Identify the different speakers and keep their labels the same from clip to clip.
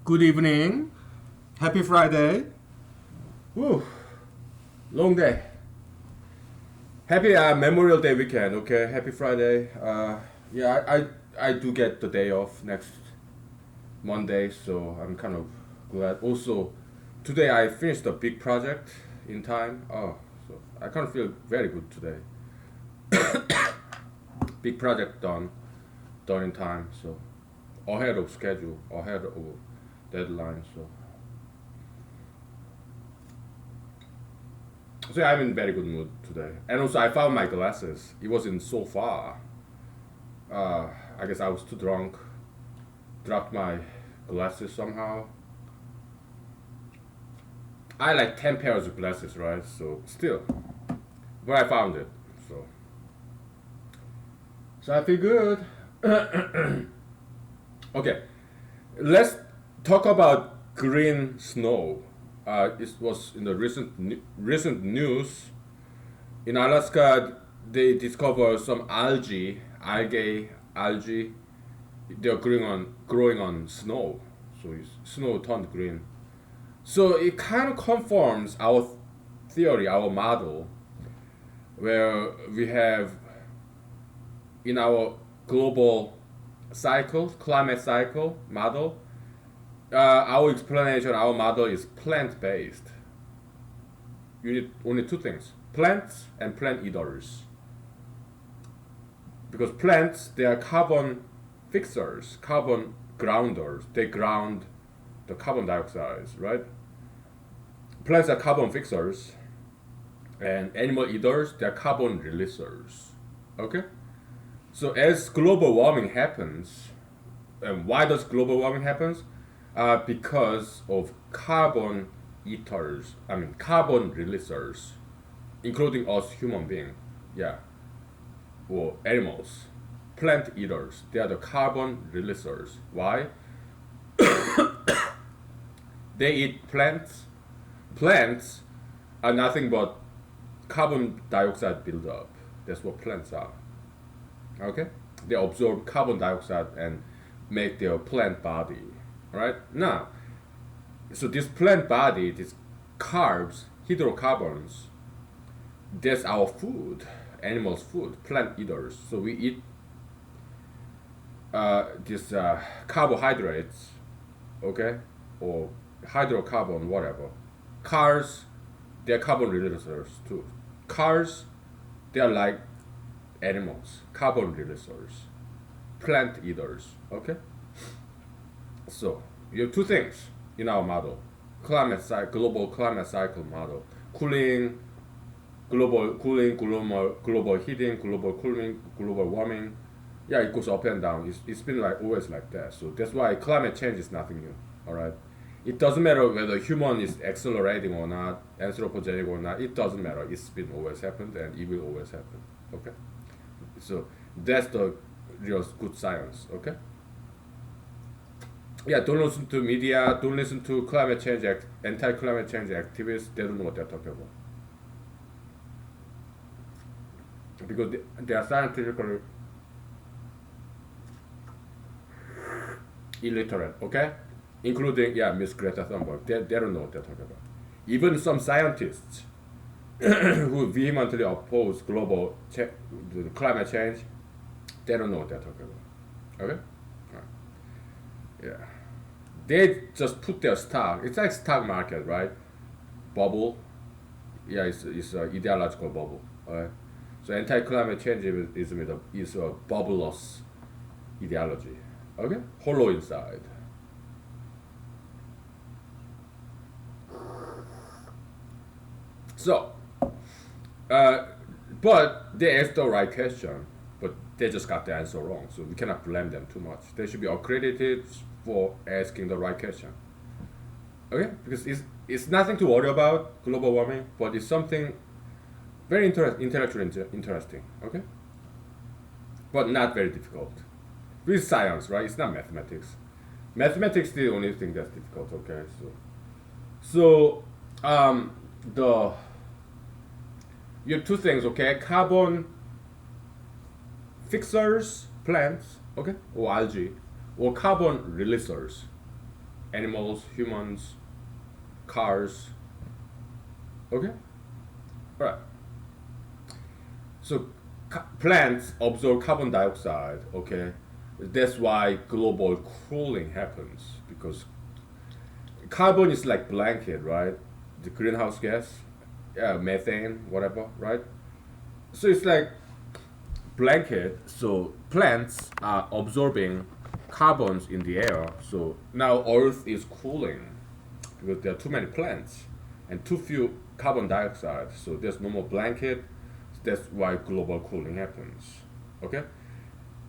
Speaker 1: Good evening. Happy Friday. Woo, long day. Happy Memorial Day weekend. Okay, happy Friday. I do get the day off next Monday, so I'm kind of glad. Also, today I finished a big project in time. So I kind of feel very good today. Big project done in time. So ahead of schedule, ahead of deadline. So I'm in very good mood today. And also I found my glasses. It was in so far. I guess I was too drunk. Dropped my glasses somehow. I like 10 pairs of glasses, right? So still. But I found it. So I feel good. Okay. Let's talk about green snow. It was in the recent news. In Alaska, they discovered some algae. They're growing on snow, so snow turned green. So it kind of confirms our theory, our model, where we have in our global climate cycle model. Our explanation, our model is plant-based. You need only two things: plants and plant eaters. Because plants, they are carbon fixers, carbon grounders. They ground the carbon dioxide, right? Plants are carbon fixers, and animal eaters, they are carbon releasers. Okay? So as global warming happens, and why does global warming happens? Because of carbon eaters, carbon releasers, including us human beings, yeah, or animals, plant eaters. They are the carbon releasers. Why? They eat plants. Plants are nothing but carbon dioxide buildup. That's what plants are. Okay? They absorb carbon dioxide and make their plant body. Right? Now, so this plant body, these carbs, hydrocarbons, that's our food, animals' food, plant eaters. So we eat these carbohydrates, okay, or hydrocarbon, whatever. Cars, they're carbon releasers too. Cars, they are like animals, carbon releasers, plant eaters, okay? So you have two things in our model: global climate cycle model, global heating, global cooling, global warming. Yeah, it goes up and down. It's been like always like that. So that's why climate change is nothing new. All right, it doesn't matter whether human is accelerating or not, anthropogenic or not. It doesn't matter. It's been always happened and it will always happen. Okay, so that's the real good science. Okay. Yeah, don't listen to media. Don't listen to anti-climate change activists. They don't know what they're talking about because they are scientifically illiterate. Okay, including Miss Greta Thunberg. They don't know what they're talking about. Even some scientists who vehemently oppose the climate change, they don't know what they're talking about. Okay, yeah. They just put their stock. It's like stock market, right? Bubble. Yeah, it's an ideological bubble. Alright. So anti-climate change is a bubbleless ideology. Okay, hollow inside. So, but they asked the right question, but they just got the answer wrong. So we cannot blame them too much. They should be accredited for asking the right question. Okay, because it's nothing to worry about global warming, but it's something very intellectually interesting. Okay, but not very difficult. With science, right? It's not mathematics. Mathematics is the only thing that's difficult. Okay, so the you have two things. Okay, carbon fixers, plants, okay, or algae, or carbon releasers, animals, humans, cars. Okay, all right. So plants absorb carbon dioxide. Okay, that's why global cooling happens because carbon is like blanket, right? The greenhouse gas, yeah, methane, whatever, right? So it's like blanket. So plants are absorbing carbons in the air. So now Earth is cooling because there are too many plants and too few carbon dioxide. So there's no more blanket. That's why global cooling happens. Okay?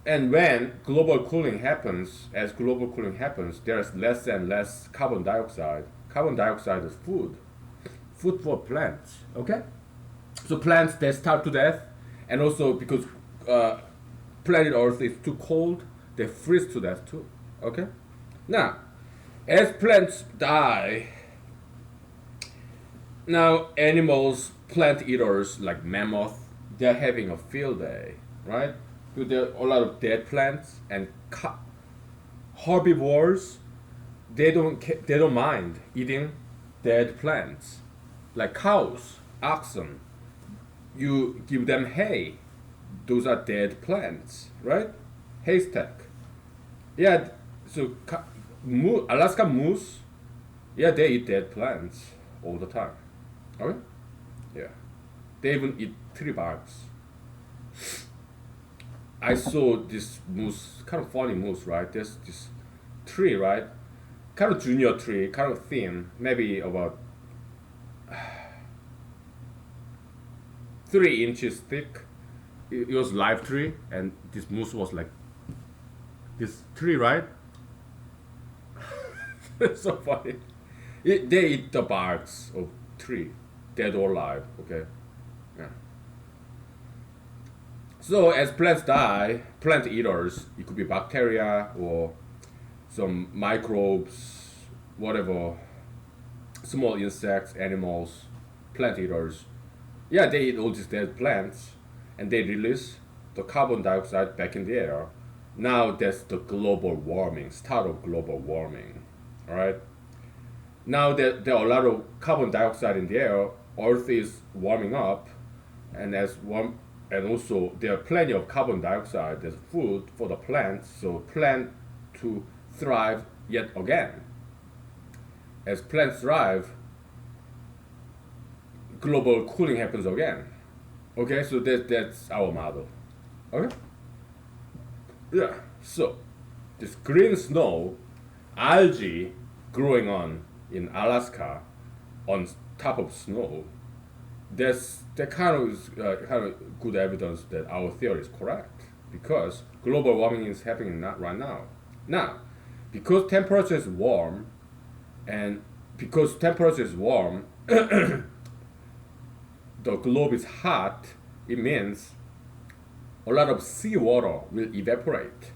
Speaker 1: And when global cooling happens, as global cooling happens, there's less and less carbon dioxide. Carbon dioxide is food for plants. Okay? So plants they starve to death, and also because uh, planet Earth is too cold, they freeze to death too. Okay? Now, as plants die, now animals, plant eaters like mammoth, they're having a field day, right? Because there are a lot of dead plants and herbivores. They don't mind eating dead plants, like cows, oxen. You give them hay. Those are dead plants, right? Haystack. Yeah. So Alaska moose. Yeah, they eat dead plants all the time. Okay. Yeah. They even eat tree barks. I saw this moose, kind of funny moose, right? There's this tree, right? Kind of junior tree, kind of thin, maybe about 3 inches thick. It was live tree, and this moose was like this tree, right? It's so funny. They eat the barks of tree, dead or alive. Okay, yeah. So as plants die, plant eaters, it could be bacteria or some microbes, whatever, small insects, animals, plant eaters. Yeah, they eat all these dead plants, and they release the carbon dioxide back in the air. Now that's the global warming, start of global warming. All right. Now that there are a lot of carbon dioxide in the air, Earth is warming up, and and also there are plenty of carbon dioxide as food for the plants, so plant to thrive yet again. As plants thrive, global cooling happens again. Okay, so that's our model. Okay, yeah. So this green snow, algae growing on in Alaska on top of snow, that kind of is kind of good evidence that our theory is correct because global warming is happening not right now. Now, because temperature is warm, and because temperature is warm, the globe is hot. It means a lot of seawater will evaporate.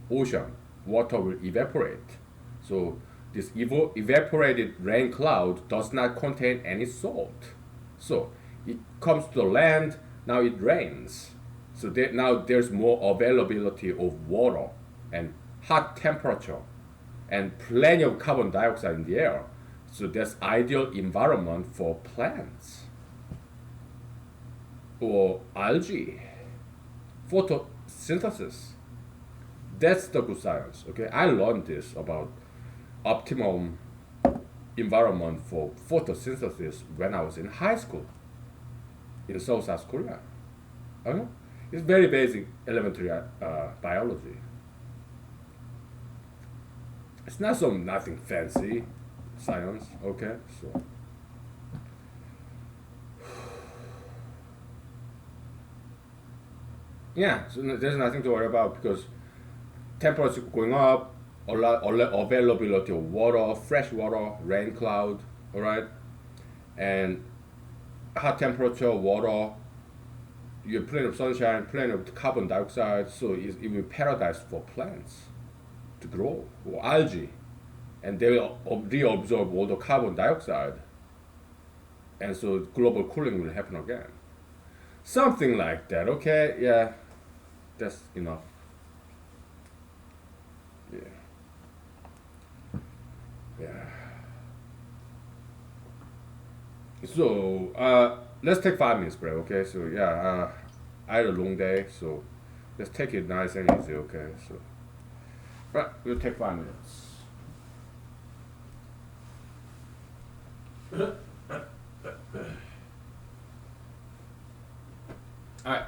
Speaker 1: Ocean water will evaporate. So this evaporated rain cloud does not contain any salt. So it comes to the land, now it rains. So now there's more availability of water and hot temperature and plenty of carbon dioxide in the air. So that's ideal environment for plants or algae, photosynthesis. That's the good science. Okay, I learned this about optimum environment for photosynthesis when I was in high school in South Korea. Okay? It's very basic elementary biology. It's not nothing fancy science. Okay, so yeah, so there's nothing to worry about because temperature going up, availability of water, fresh water, rain cloud, all right, and hot temperature, water, you have plenty of sunshine, plenty of carbon dioxide, so it will be paradise for plants to grow, or algae, and they will reabsorb all the carbon dioxide, and so global cooling will happen again. Something like that, okay? Yeah, that's enough. Yeah. So let's take 5 minutes break, okay? So yeah, I had a long day, so let's take it nice and easy, okay? So right, we'll take 5 minutes. All right.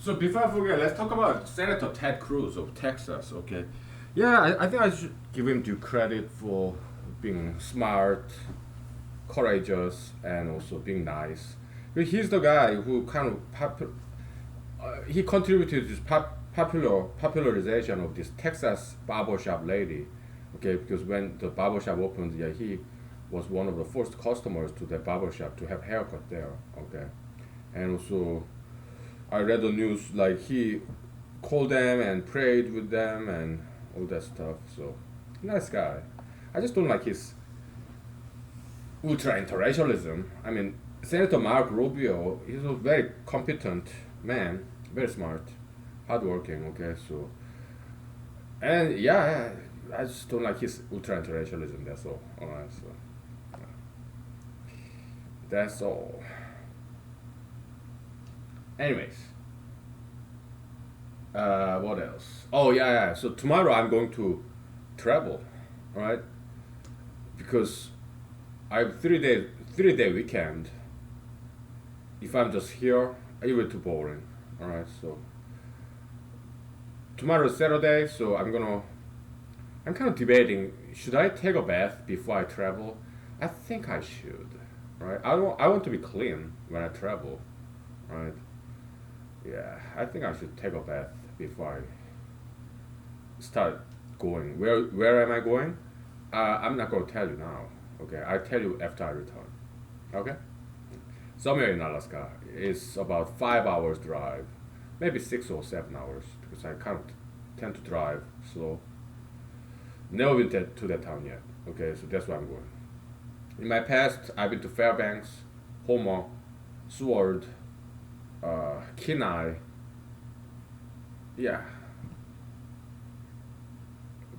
Speaker 1: So before I forget, let's talk about Senator Ted Cruz of Texas. Okay, yeah, I think I should give him due credit for being smart, courageous, and also being nice. But he's the guy who kind of he contributed to this popularization of this Texas barbershop lady. Okay, because when the barbershop opened, yeah, he was one of the first customers to the barbershop to have haircut there. Okay, and also I read the news like he called them and prayed with them and all that stuff. So nice guy. I just don't like his ultra interracialism. I mean, Senator Mark Rubio, he's a very competent man, very smart, hardworking. Okay, so and yeah, I just don't like his ultra interracialism. That's all. All right, so that's all. Anyways, what else? Oh yeah, yeah. So tomorrow I'm going to travel, all right? Because I have 3 day weekend. If I'm just here, it will be too boring. All right, so tomorrow is Saturday, so I'm kind of debating. Should I take a bath before I travel? I think I should. Right? I want to be clean when I travel. Right? Yeah, I think I should take a bath before I start going. Where am I going? I'm not going to tell you now. Okay, I'll tell you after I return. Okay? Somewhere in Alaska. It's about 5 hours drive, maybe 6 or 7 hours because I kind of tend to drive slow. Never been to that town yet. Okay, so that's where I'm going. In my past, I've been to Fairbanks, Homer, Seward, Kenai. Yeah,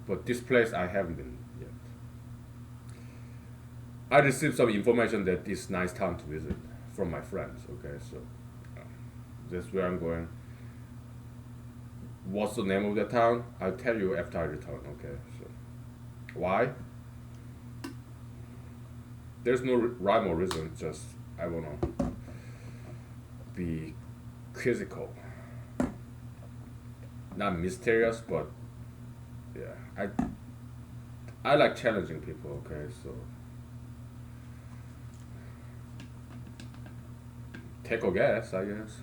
Speaker 1: but this place I haven't been yet. I received some information that it's nice town to visit from my friends. Okay, so uh, that's where I'm going. What's the name of the town? I'll tell you after I return. Okay, so why? There's no rhyme or reason. Just I wanna be quizzical, not mysterious, but yeah, I like challenging people. Okay, so take a guess, I guess.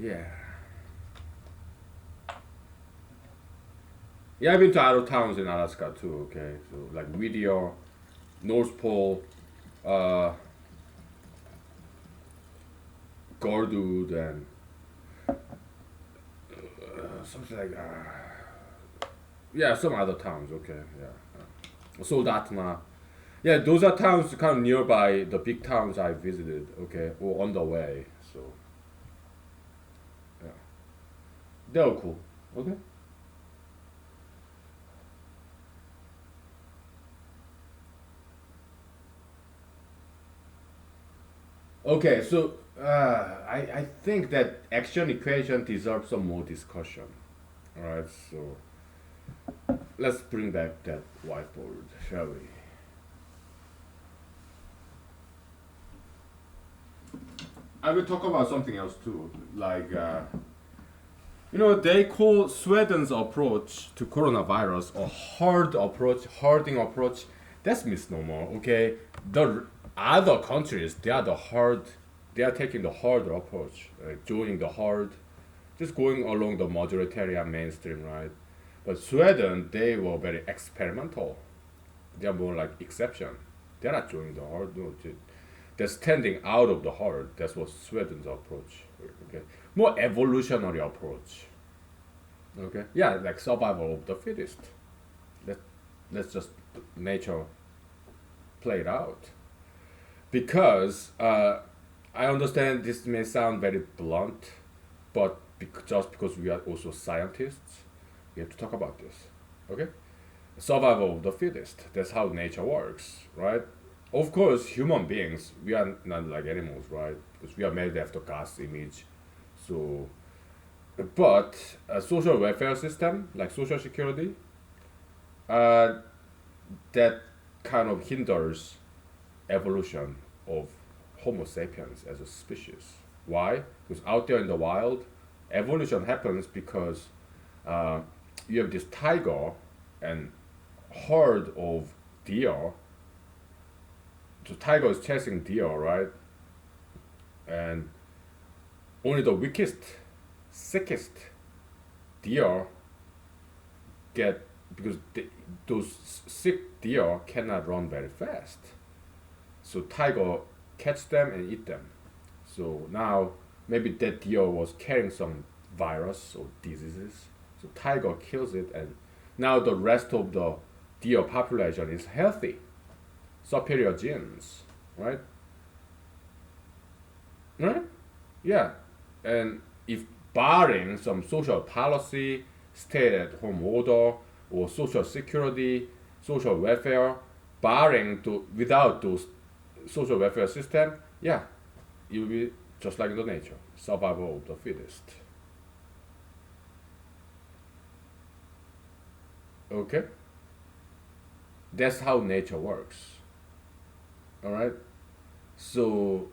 Speaker 1: Yeah. Yeah, I've been to other towns in Alaska too. Okay, so like Whittier, North Pole, uh, Gordood, and something like yeah, some other towns. Okay, yeah, Soldatna. Yeah, those are towns kind of nearby the big towns I visited. Okay, or on the way. So yeah, they were cool. Okay. Okay, so I think that action equation deserves some more discussion. All right, so let's bring back that whiteboard, shall we? I will talk about something else too, like they call Sweden's approach to coronavirus a hard approach, harding approach. That's misnomer. Okay, the other countries they are taking the harder approach, joining the hard, just going along the majoritarian mainstream, right? But Sweden, they were very experimental. They are more like exception. They're not joining the hard. No, they're standing out of the hard. That's what Sweden's approach. Okay, more evolutionary approach. Okay, yeah, like survival of the fittest. Let let's just nature play it out. Because I understand this may sound very blunt, but just because we are also scientists, we have to talk about this. Okay, survival of the fittest. That's how nature works, right? Of course, human beings, we are not like animals, right? Because we are made after God's image. So, but a social welfare system, like social security, uh, that kind of hinders evolution of Homo sapiens as a species. Why? Because out there in the wild, evolution happens because uh, you have this tiger and herd of deer. So tiger is chasing deer, right? And only the weakest, sickest deer get because those sick deer cannot run very fast. So tiger catch them and eat them. So now maybe that deer was carrying some virus or diseases. So tiger kills it, and now the rest of the deer population is healthy, superior genes, right? Right? Yeah. And if barring some social policy, stay-at-home order, or social security, social welfare, barring to without those social welfare system, yeah, it will be just like the nature, survival of the fittest. Okay, that's how nature works. All right. So,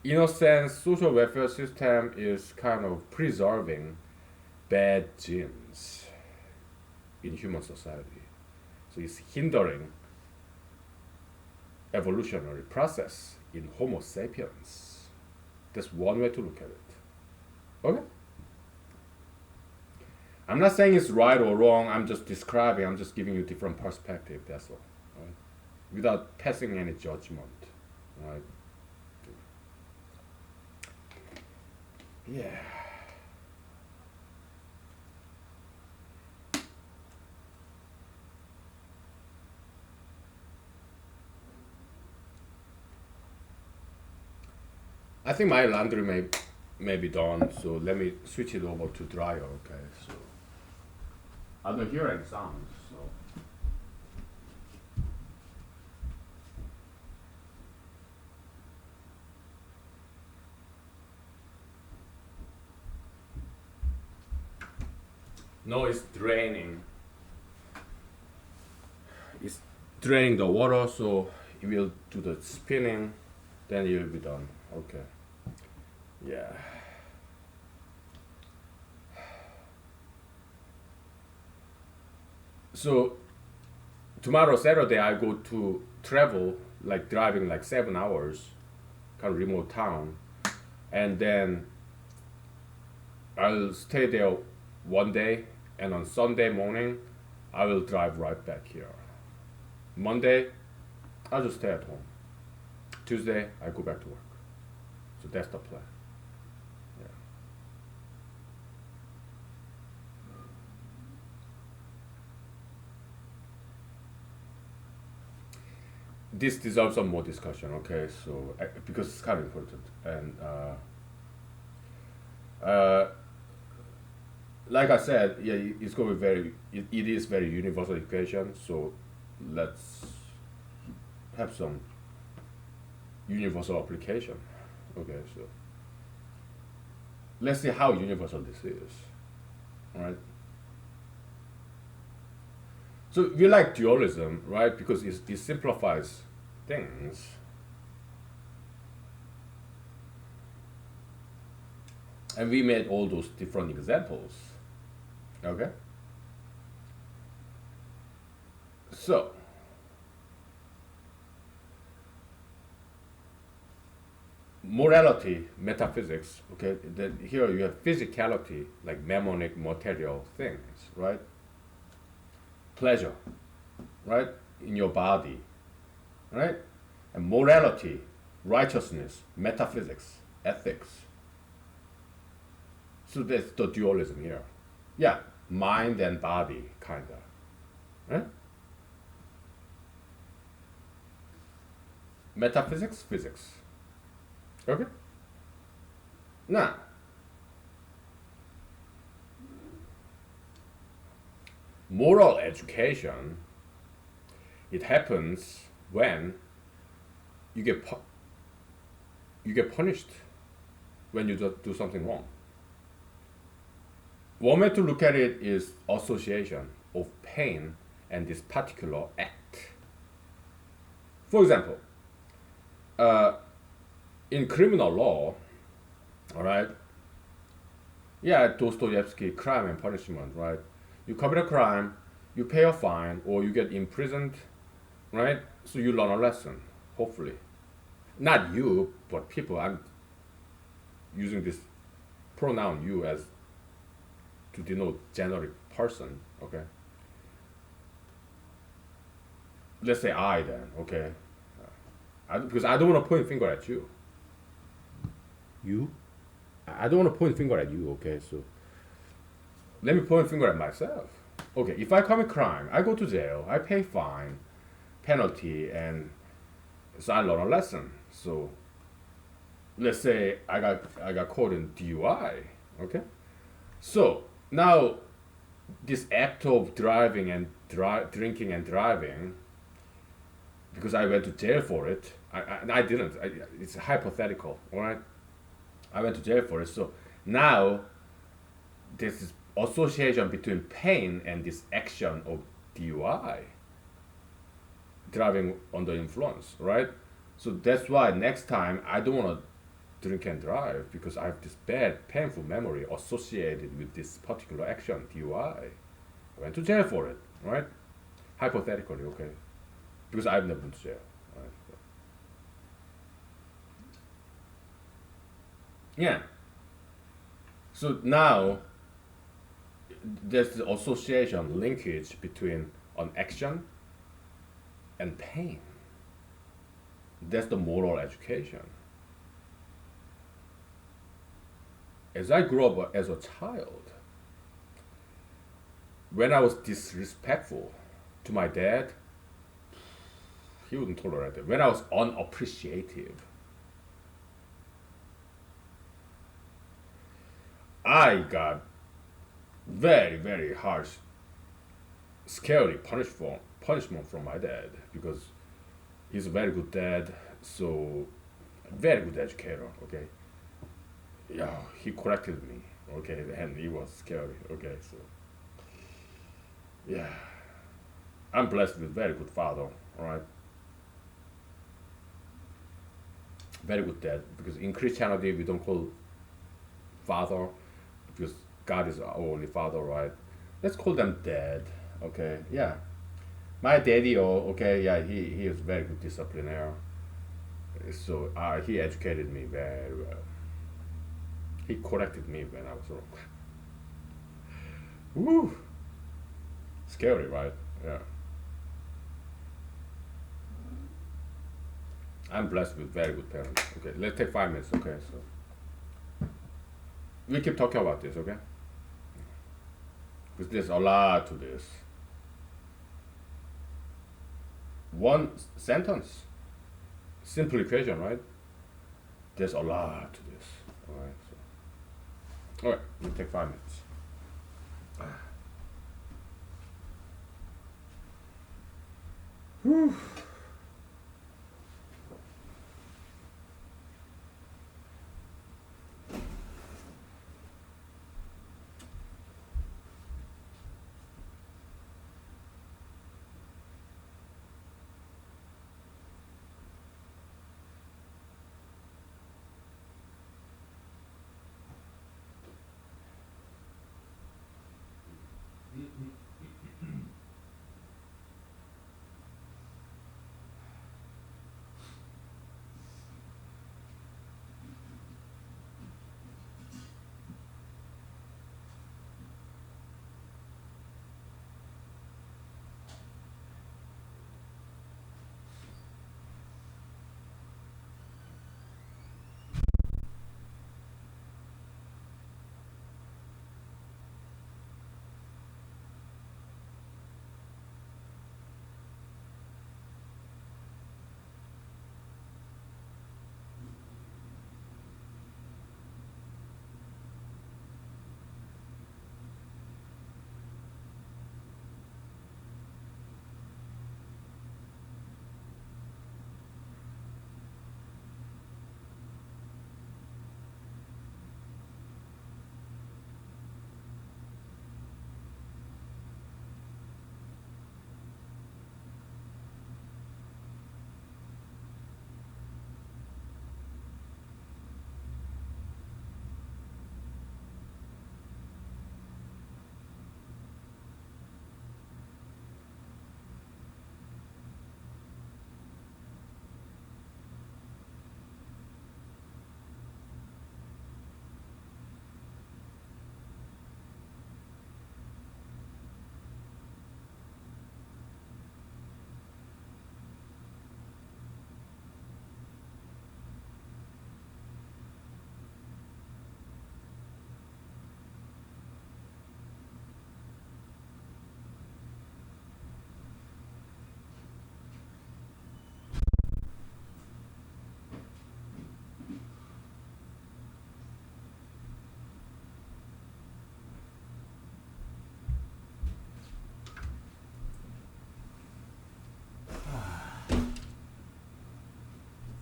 Speaker 1: in a sense, social welfare system is kind of preserving bad genes in human society. So it's hindering evolutionary process in Homo sapiens. That's one way to look at it. Okay? I'm not saying it's right or wrong, I'm just describing, I'm just giving you different perspective, that's all. Right? Without passing any judgment. Right? Yeah. I think my laundry may maybe done. So let me switch it over to dryer. Okay, so I don't hear any sound. So no, it's draining. It's draining the water, so it will do the spinning. Then it will be done. Okay. Yeah. So tomorrow Saturday I go to travel, like driving like 7 hours, kind of remote town, and then I'll stay there one day, and on Sunday morning I will drive right back here. Monday I'll just stay at home. Tuesday I go back to work. So that's the plan. Yeah. This deserves some more discussion. Okay, so because it's kind of important, and like I said, yeah, it's going to be it is very universal equation. So let's have some universal application. Okay, so let's see how universal this is. All right. So we like dualism, right? Because it simplifies things. And we made all those different examples. Okay? So, morality, metaphysics, okay? Then here you have physicality, like mnemonic material things, right? Pleasure, right? In your body, right? And morality, righteousness, metaphysics, ethics. So that's the dualism here. Yeah, mind and body, kinda. Right? Metaphysics, physics. Okay? Now, moral education, it happens when you get punished when you do something wrong. One way to look at it is association of pain and this particular act. For example, in criminal law, all right, yeah, Dostoevsky, crime and punishment, right? You commit a crime, you pay a fine, or you get imprisoned, right? So you learn a lesson, hopefully. Not you, but people. I'm using this pronoun you as to denote generic person, okay? Let's say I then, okay? Because I don't want to point finger at you. You? I don't want to point finger at you, okay? So let me point finger at myself. Okay, if I commit crime, I go to jail, I pay fine, penalty, and so I learn a lesson. So let's say I got caught in DUI, okay? So now this act of driving and drinking and driving, because I went to jail for it, I didn't. It's hypothetical, all right? I went to jail for it. So now there's this association between pain and this action of DUI, driving under influence, right? So that's why next time I don't want to drink and drive because I have this bad, painful memory associated with this particular action, DUI. I went to jail for it, right? Hypothetically, okay? Because I've never been to jail, right? Yeah. So now there's the association, linkage between an action and pain. That's the moral education. As I grew up as a child, when I was disrespectful to my dad, he wouldn't tolerate it. When I was unappreciative, I got very, very harsh, scary punishment from my dad because he's a very good dad, so very good educator. Okay, yeah, he corrected me. Okay, and it was scary. Okay, so yeah, I'm blessed with very good father. All right, very good dad because in Christianity we don't call father because God is our only father, right? Let's call them dad. Okay, yeah. My daddy, oh, okay, yeah, he is very good disciplinaire. So he educated me very well. He corrected me when I was wrong. Woo, scary, right? Yeah. I'm blessed with very good parents. Okay, let's take 5 minutes. Okay, so we keep talking about this. Okay, because there's a lot to this. One sentence, simple equation, right? There's a lot to this. All right. So, all right. We'll take 5 minutes. Whew.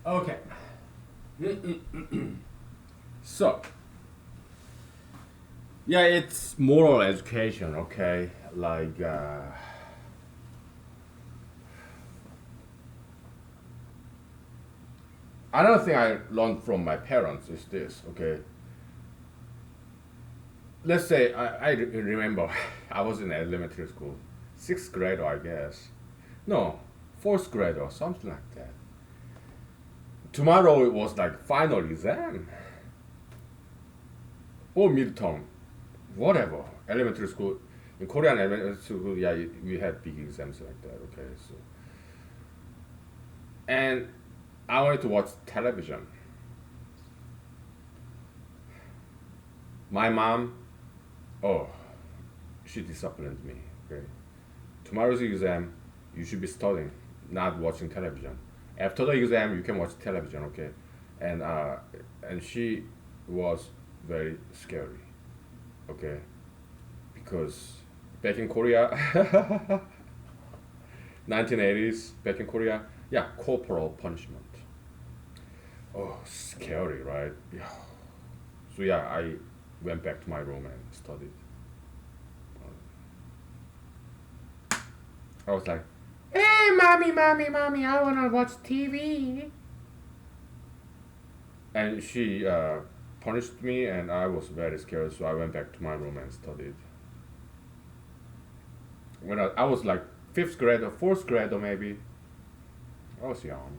Speaker 1: Okay. So, yeah, it's moral education, okay? Like, another thing I learned from my parents is this, okay? Let's say I remember I was in elementary school, sixth grade, I guess. No, fourth grade or something like that. Tomorrow it was like final exam or midterm, whatever. Elementary school, in Korean elementary school, yeah, we had big exams like that. Okay, so and I wanted to watch television. My mom, oh, she disciplined me. Okay, tomorrow's exam, you should be studying, not watching television. After the exam, you can watch television. Okay, and and she was very scary. Okay, because back in Korea, 1980s, back in Korea, yeah, corporal punishment. Oh, scary, right? Yeah. So yeah, I went back to my room and studied. I was like, "Hey, mommy, mommy, mommy, I wanna watch TV." And she punished me, and I was very scared, so I went back to my room and studied. When I was like fifth grade or fourth grade or maybe, I was young.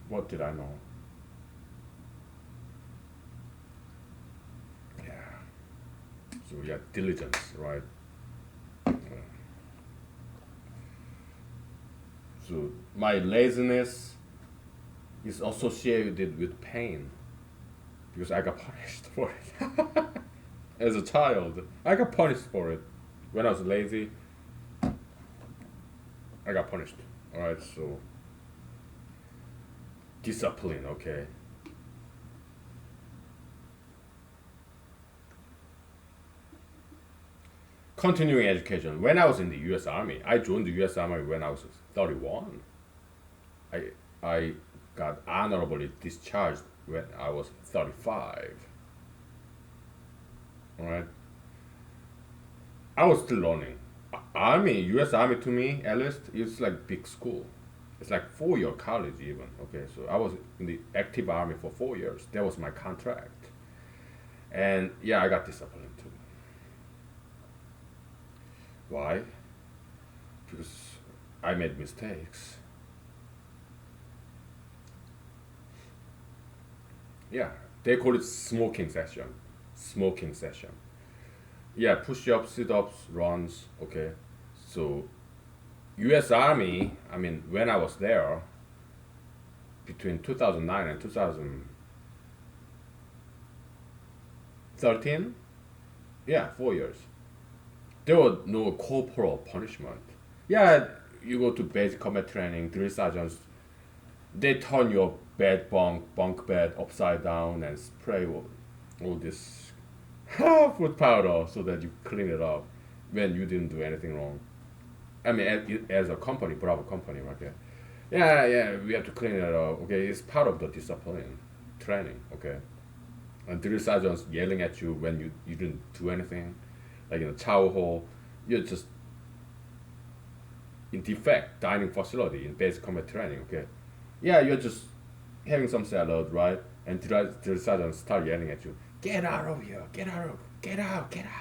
Speaker 1: What did I know? Yeah. So yeah, diligence, right? So my laziness is associated with pain because I got punished for it. As a child, I got punished for it. When I was lazy, I got punished. All right, so discipline, okay. Continuing education. When I was in the U.S. Army, I joined the U.S. Army when I was 31. I I got honorably discharged when I was 35. All right, I was still learning. Army, U.S. Army to me, at least, it's like big school. It's like 4 year college even. Okay, so I was in the active army for 4 years. That was my contract, and yeah, I got disciplined too. Why? Because I made mistakes. Yeah, they call it smoking session. Smoking session. Yeah, push ups, sit ups, runs. Okay, so U.S. Army. I mean, when I was there, between 2009 and 2013, yeah, 4 years. There was no corporal punishment. Yeah, you go to basic combat training, drill sergeants, they turn your bunk bed upside down and spray all this food powder so that you clean it up when you didn't do anything wrong. I mean, as a company, Bravo company, okay. Yeah, yeah, we have to clean it up. Okay, it's part of the discipline training. Okay, and drill sergeants yelling at you when you didn't do anything, like in a chow hall, you're just in defect dining facility in basic combat training. Okay, yeah, you're just having some salad, right? And drill sergeants start yelling at you, "Get out of here! Get out! Get out! Get out!"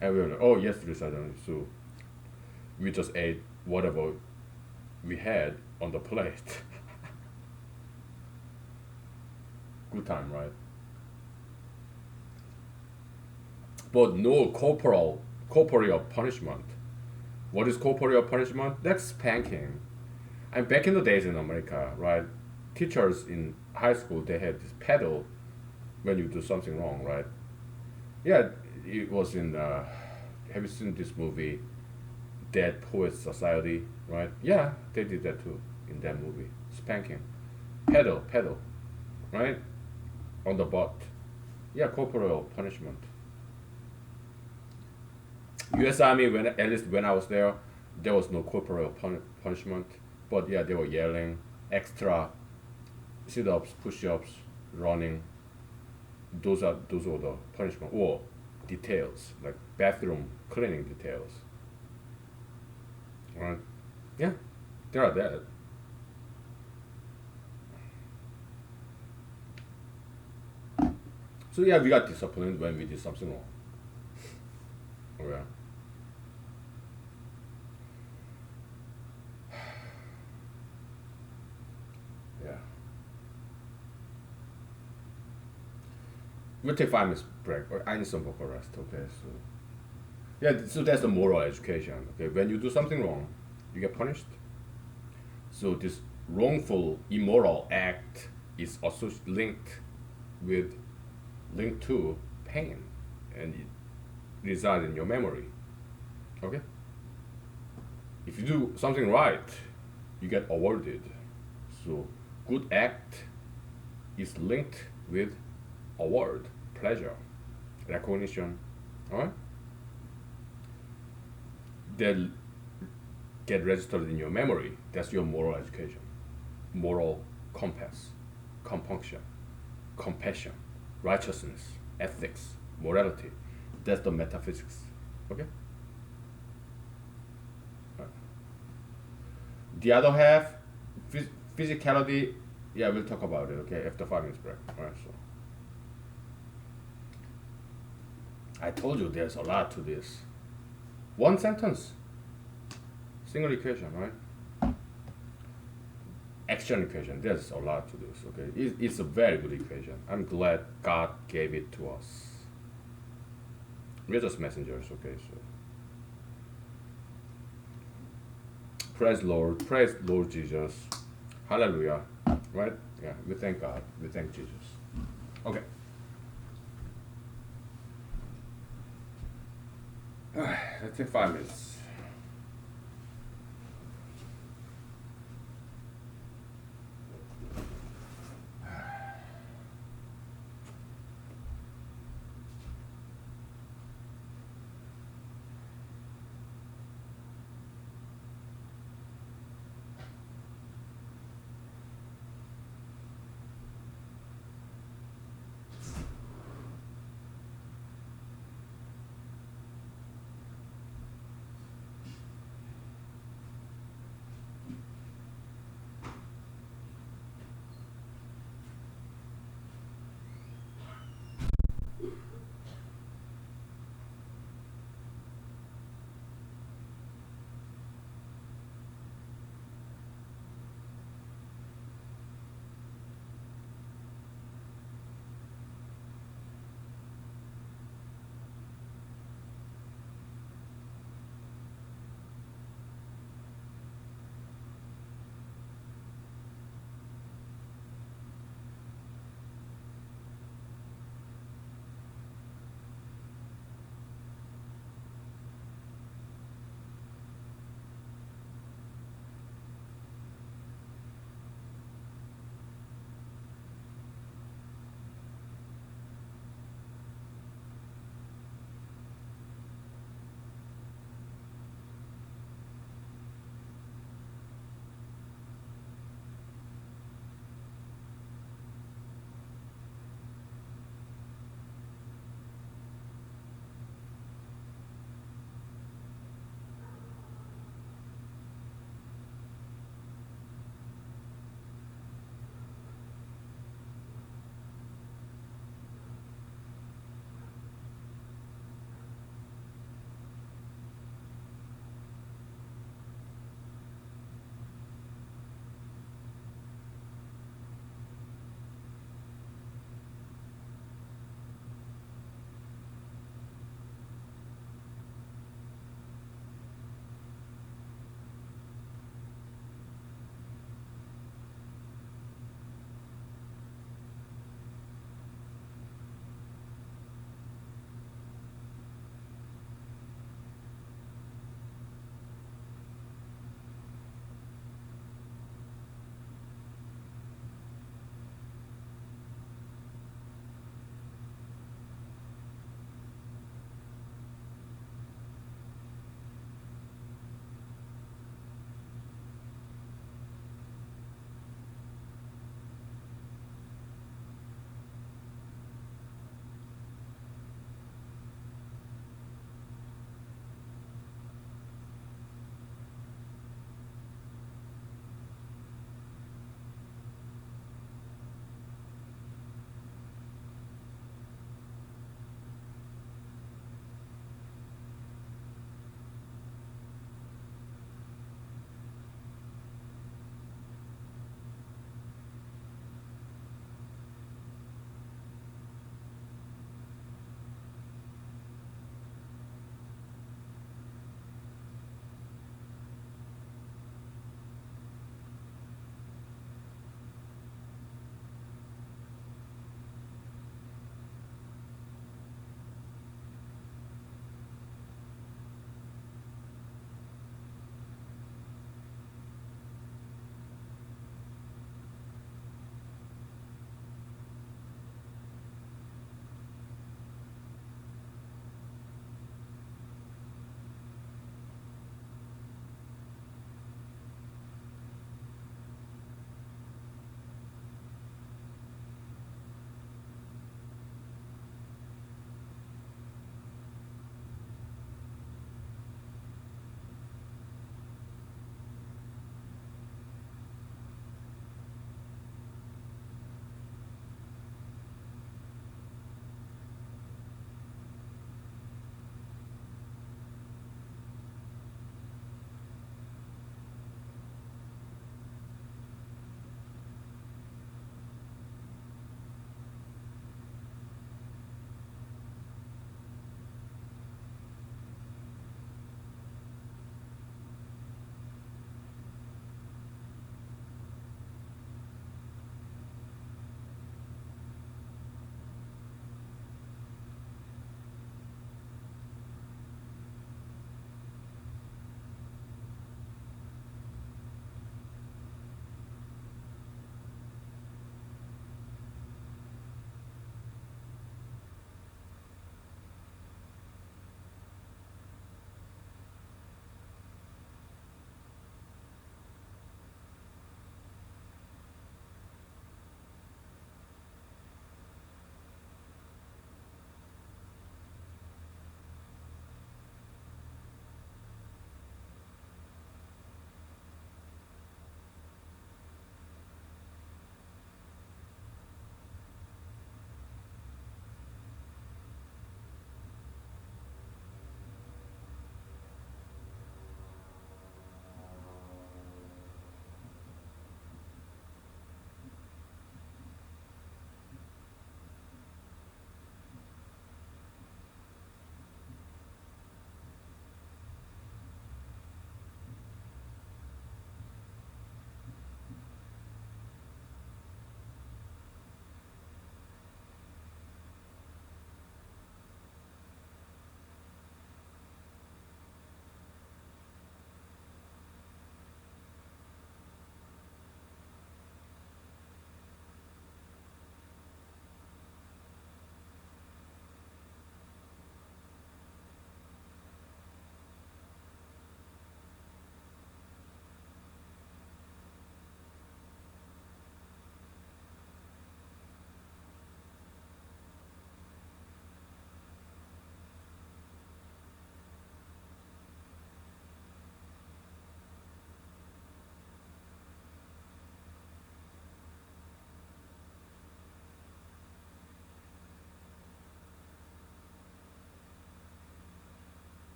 Speaker 1: And we were like, "Oh yes, drill sergeant." So we just ate whatever we had on the plate. Good time, right? But no corporeal punishment. What is corporeal punishment? That's spanking. And back in the days in America, right? Teachers in high school they had this pedal when you do something wrong, right? Yeah, it was in. Have you seen this movie, Dead Poets Society? Right? Yeah, they did that too in that movie. Spanking, pedal, right? On the butt. Yeah, corporal punishment. U.S. Army, when at least when I was there was no corporal punishment. But yeah, they were yelling, extra sit-ups, push-ups, running. Those were the punishment or details like bathroom cleaning details. Right? Yeah, there are that. So yeah, we got disciplined when we did something wrong. Okay. Yeah. We'll take 5 minutes break. I need some vocal rest. Okay. So yeah, so that's the moral education. Okay, when you do something wrong, you get punished. So this wrongful, immoral act is also with linked to pain, and it resides in your memory. Okay. If you do something right, you get awarded. So good act is linked with award, pleasure, recognition, alright? That get registered in your memory. That's your moral education, moral compass, compunction, compassion, righteousness, ethics, morality. That's the metaphysics. Okay. Right. The other half, physicality. Yeah, we'll talk about it. Okay, after 5 minutes break. All right. So I told you there's a lot to this. One sentence, single equation, right? Action equation. There's a lot to this. Okay, it's a very good equation. I'm glad God gave it to us. We're just messengers. Okay, so praise Lord Jesus, Hallelujah, right? Yeah, we thank God. We thank Jesus. Okay. Let's take 5 minutes.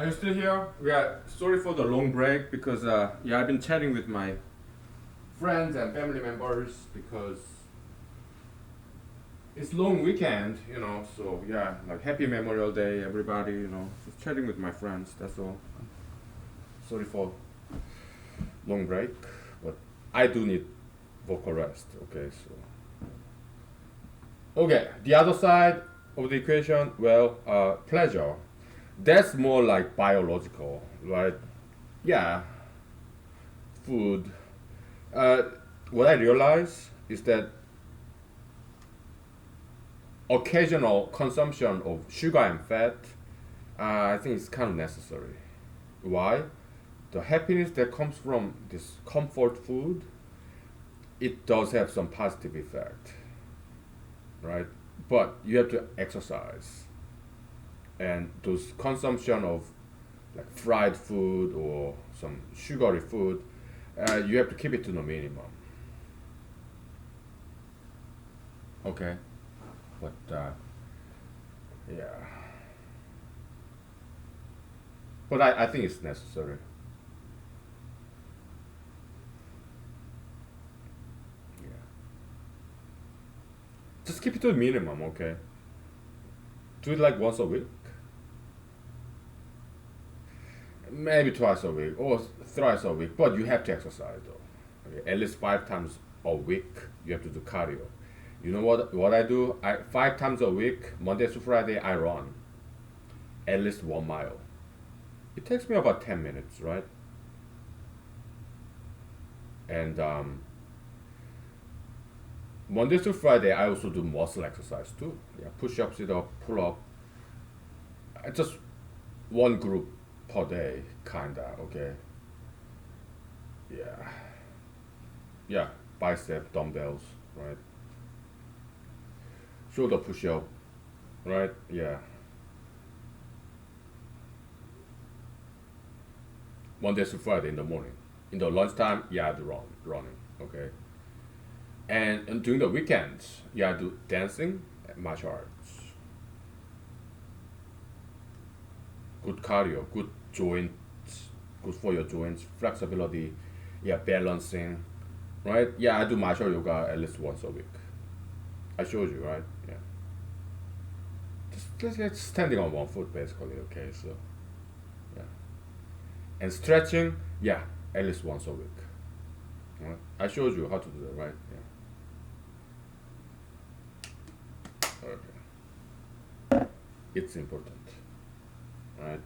Speaker 1: Are you still here? Yeah, sorry for the long break because yeah, I've been chatting with my friends and family members because it's long weekend, you know. So yeah, like happy Memorial Day, everybody, you know. Just chatting with my friends. That's all. Sorry for long break, but I do need vocal rest. Okay, so okay, the other side of the equation, well, pleasure. That's more like biological, right? Yeah, food. Uh, what I realize is that occasional consumption of sugar and fat, I think it's kind of necessary. Why? The happiness that comes from this comfort food, it does have some positive effect, right? But you have to exercise, and those consumption of like fried food or some sugary food, you have to keep it to the minimum. Okay, but yeah, but I think it's necessary. Yeah, just keep it to a minimum. Okay, do it like once a week, maybe twice a week or thrice a week. But you have to exercise though. Okay? At least 5 times a week. You have to do cardio. You know what I do? 5 times a week, Monday to Friday, I run at least 1 mile. It takes me about 10 minutes, right? And Monday to Friday, I also do muscle exercise too. Yeah, push up, sit up, pull up. Just one group per day, kinda. Okay. Yeah. Yeah. Bicep, dumbbells, right? Shoulder push up, right? Yeah. Monday to Friday in the morning. In the lunchtime, yeah, I do running. Okay. And during the weekends, yeah, I do dancing and martial arts. Good cardio, good joints, good for your joints, flexibility, yeah, balancing, right? Yeah, I do martial yoga at least once a week. I showed you, right? Yeah. Just like standing on one foot basically, okay? So, yeah. And stretching, yeah, at least once a week. Right? I showed you how to do that, right? Yeah. Okay. It's important, right?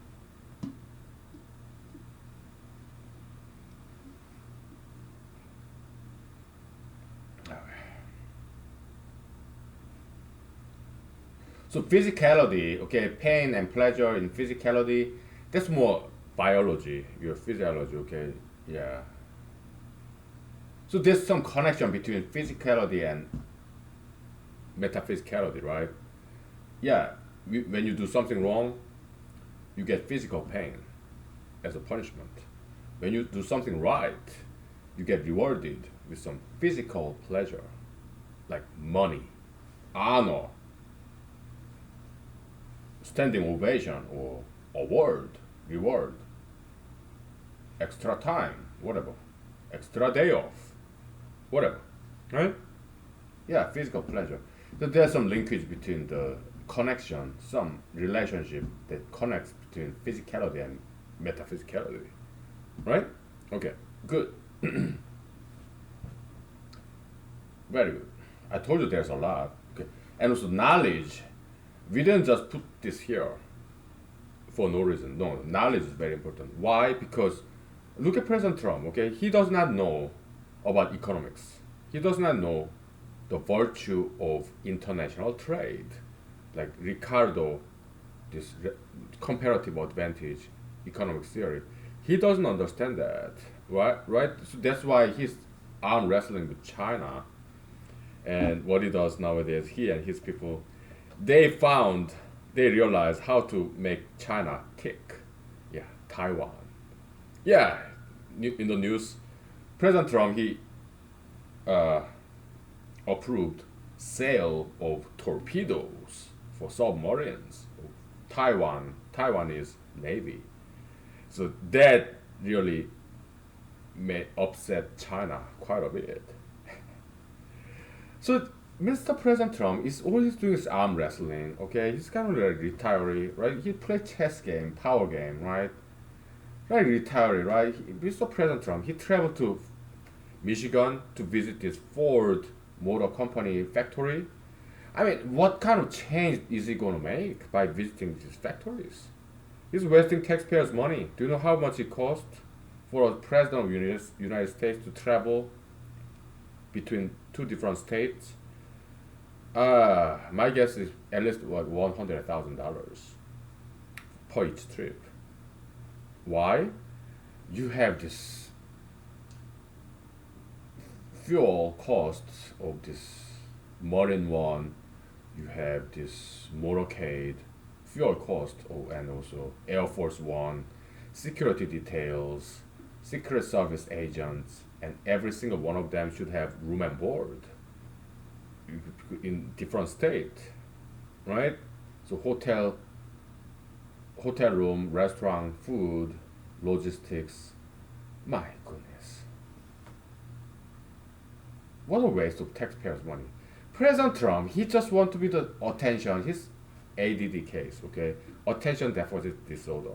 Speaker 1: Okay. So physicality, okay, pain and pleasure in physicality, that's more biology, your physiology, okay, yeah. So there's some connection between physicality and metaphysicality, right? Yeah, when you do something wrong, you get physical pain as a punishment. When you do something right, you get rewarded with some physical pleasure, like money, honor, standing ovation, or award, reward, extra time, whatever, extra day off, whatever, right? Yeah, physical pleasure. So there's some linkage between the connection, some relationship that connects between physicality and metaphysicality, right? Okay, good. Very good. I told you there's a lot. Okay, and also knowledge. We didn't just put this here for no reason. No, knowledge is very important. Why? Because look at President Trump. Okay, he does not know about economics. He does not know the virtue of international trade, like Ricardo, this comparative advantage economics theory. He doesn't understand that, right? Right. So that's why he's arm wrestling with China, and what he does nowadays, he and his people, they realized how to make China tick. Yeah, Taiwan. Yeah, in the news, President Trump he uh, approved sale of torpedoes for submarines. Taiwan is Navy. So that really may upset China quite a bit. So Mr. President Trump is all he's doing is arm wrestling. Okay, he's kind of like retiree, right? He play chess game, power game, right? Like retiree, right? Mr. President Trump he traveled to Michigan to visit this Ford Motor Company factory. I mean, what kind of change is he going to make by visiting these factories? He's wasting taxpayers' money. Do you know how much it costs for a president of United States to travel between two different states? My guess is at least what $100,000 per each trip. Why? You have this fuel costs of this Marine One. You have this motorcade fuel cost, oh, and also Air Force One, security details, secret service agents, and every single one of them should have room and board in different state, right? So hotel room, restaurant, food, logistics. My goodness, what a waste of taxpayers' money. President Trump, he just want to be the attention. His ADD case, okay, attention deficit disorder.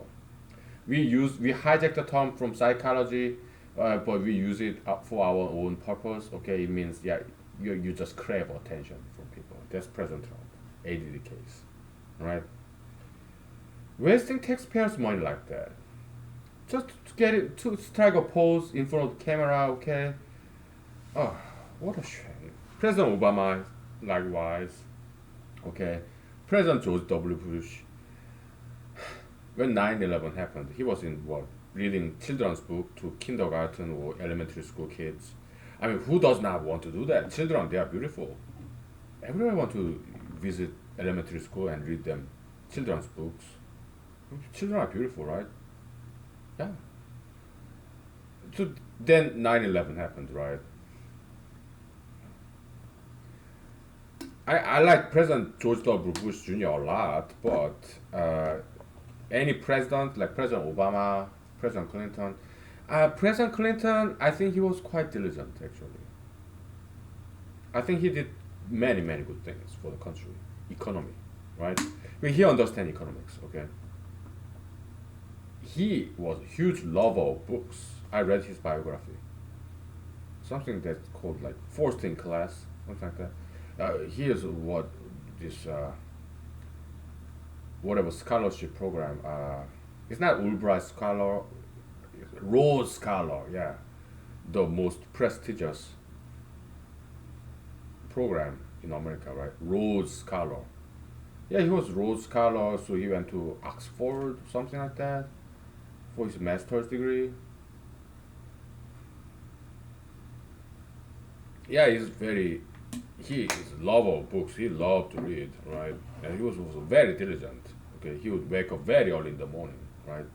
Speaker 1: We hijack the term from psychology, but we use it for our own purpose. Okay, it means yeah, you just crave attention from people. That's President Trump, ADD case, right? Wasting taxpayers' money like that, just to get it to strike a pose in front of the camera. Okay, oh, what a shame. President Obama, likewise. Okay, President George W. Bush. When 9/11 happened, he was in what? Reading children's book to kindergarten or elementary school kids. I mean, who does not want to do that? Children, they are beautiful. Everyone want to visit elementary school and read them children's books. Children are beautiful, right? Yeah. So then 9/11 happened, right? I like President George W. Bush Jr. a lot, but any president, like President Obama, President Clinton, President Clinton, I think he was quite diligent actually. I think he did many, many good things for the country, economy, right? But he understands economics, okay? He was a huge lover of books. I read his biography. Something that's called like First in Class, something like that. Here's what this whatever scholarship program. It's not Fulbright Scholar, it's Rhodes Scholar. Yeah, the most prestigious program in America, right? Rhodes Scholar. Yeah, he was Rhodes Scholar, so he went to Oxford, something like that, for his master's degree. Yeah, he is a lover of books. He loved to read, right? And he was also very diligent. Okay, he would wake up very early in the morning, right?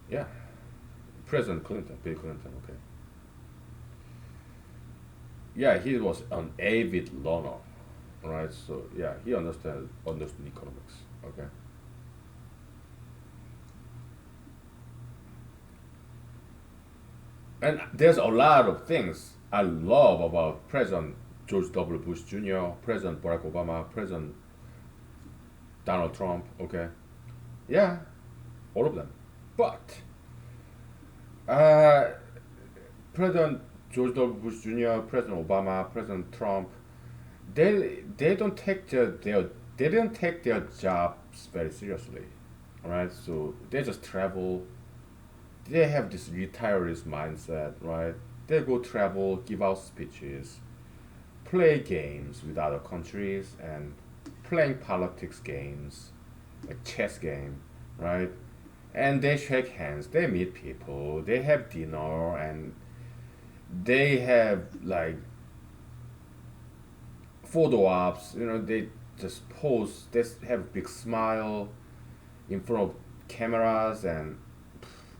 Speaker 1: Yeah, President Clinton, Bill Clinton. Okay. Yeah, he was an avid learner, right? So yeah, he understood economics. Okay. And there's a lot of things I love about President George W. Bush Jr., President Barack Obama, President Donald Trump. Okay, yeah, all of them. But uh, President George W. Bush Jr., President Obama, President Trump, they don't take they didn't take their jobs very seriously. All right, so they just travel. They have this retirees mindset, right? They go travel, give out speeches, play games with other countries, and playing politics games, like chess game, right? And they shake hands, they meet people, they have dinner, and they have like photo ops. You know, they just pose. They have a big smile in front of cameras and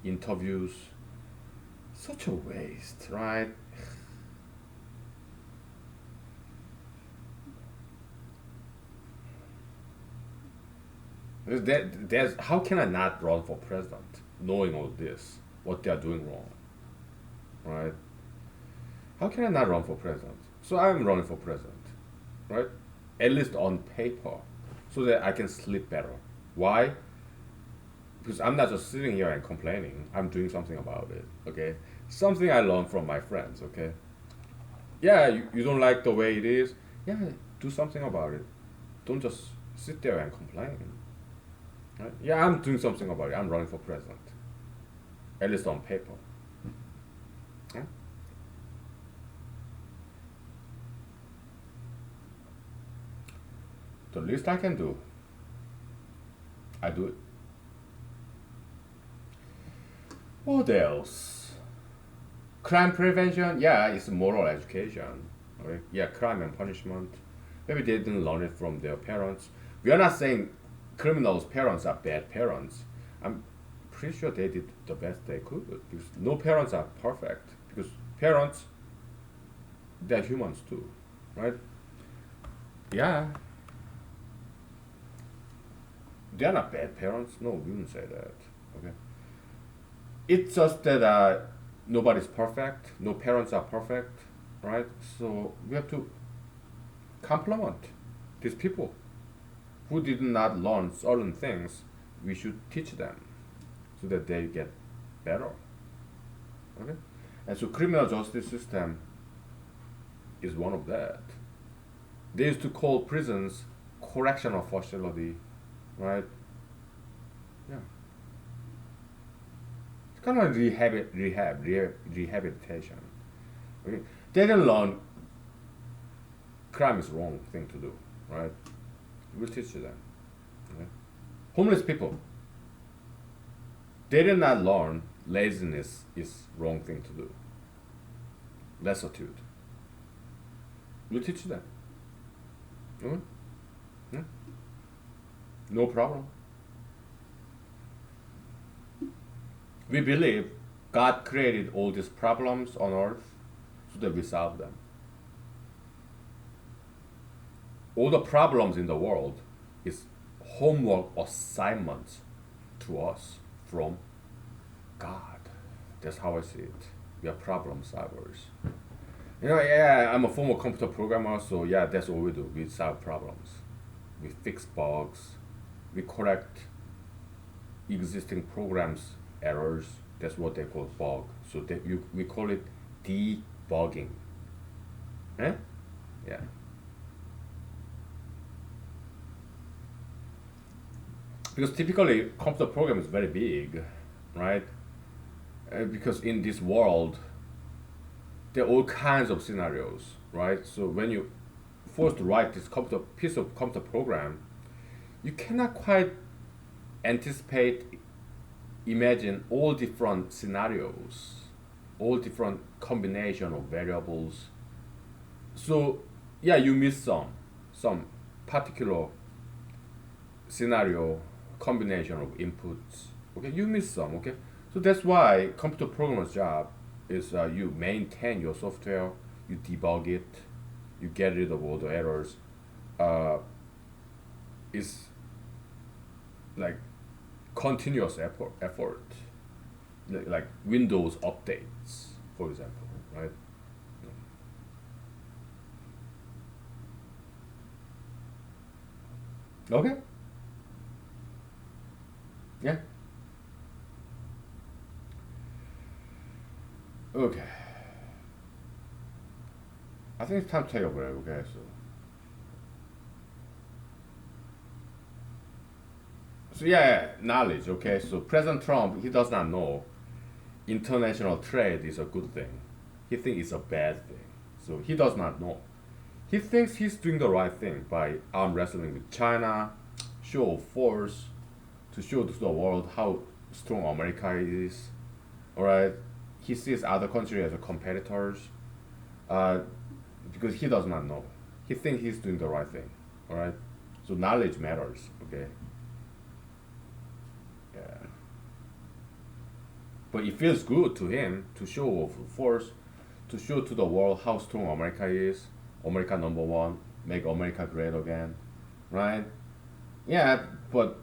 Speaker 1: interviews. Such a waste, right? There's how can I not run for president, knowing all this, what they are doing wrong, right? How can I not run for president? So I'm running for president, right? At least on paper, so that I can sleep better. Why? Because I'm not just sitting here and complaining. I'm doing something about it. Okay, something I learned from my friends. Okay, yeah, you don't like the way it is. Yeah, do something about it. Don't just sit there and complain. Right? Yeah, I'm doing something about it. I'm running for president, at least on paper. Huh? The least I can do, I do it. What else? Crime prevention, yeah, it's moral education. Okay? Yeah, crime and punishment. Maybe they didn't learn it from their parents. We are not saying criminals' parents are bad parents. I'm pretty sure they did the best they could because no parents are perfect. Because parents, they're humans too, right? Yeah, they're not bad parents. No, we wouldn't say that. Okay, it's just that nobody's perfect. No parents are perfect, right? So we have to compliment these people who did not learn certain things. We should teach them so that they get better. Okay, and so criminal justice system is one of that. They used to call prisons correctional facility, right? Yeah, it's kind of like rehabilitation. Okay, they didn't learn crime is wrong thing to do, right? We'll teach them. Okay? Homeless people, they did not learn laziness is wrong thing to do. Lassitude. We'll teach them. Okay? Yeah. No problem. We believe God created all these problems on earth so that we solve them. All the problems in the world is homework assignments to us from God. That's how I see it. We are problem solvers. Yeah, I'm a former computer programmer, so yeah, that's what we do. We solve problems. We fix bugs. We correct existing programs errors. That's what they call bug. So we call it debugging. Eh? Yeah. Because typically computer program is very big, right? Because in this world, there are all kinds of scenarios, right? So when you forced to write this computer piece of computer program, you cannot quite anticipate, imagine all different scenarios, all different combination of variables. So yeah, you miss some particular scenario combination of inputs. Okay, you miss some. Okay, so that's why computer programmer's job is you maintain your software, you debug it, you get rid of all the errors. It's like continuous effort, like Windows updates, for example, right? Okay. Yeah. Okay. I think it's time to take a break. Okay, so yeah, knowledge. Okay, so President Trump, he does not know international trade is a good thing. He thinks it's a bad thing. So he does not know. He thinks he's doing the right thing by arm wrestling with China, show of force, to show to the world how strong America is. All right, he sees other countries as competitors, uh, because he does not know. He thinks he's doing the right thing. All right, so knowledge matters. Okay. Yeah. But it feels good to him to show of force, to show to the world how strong America is. America number one, make America great again, right? Yeah, but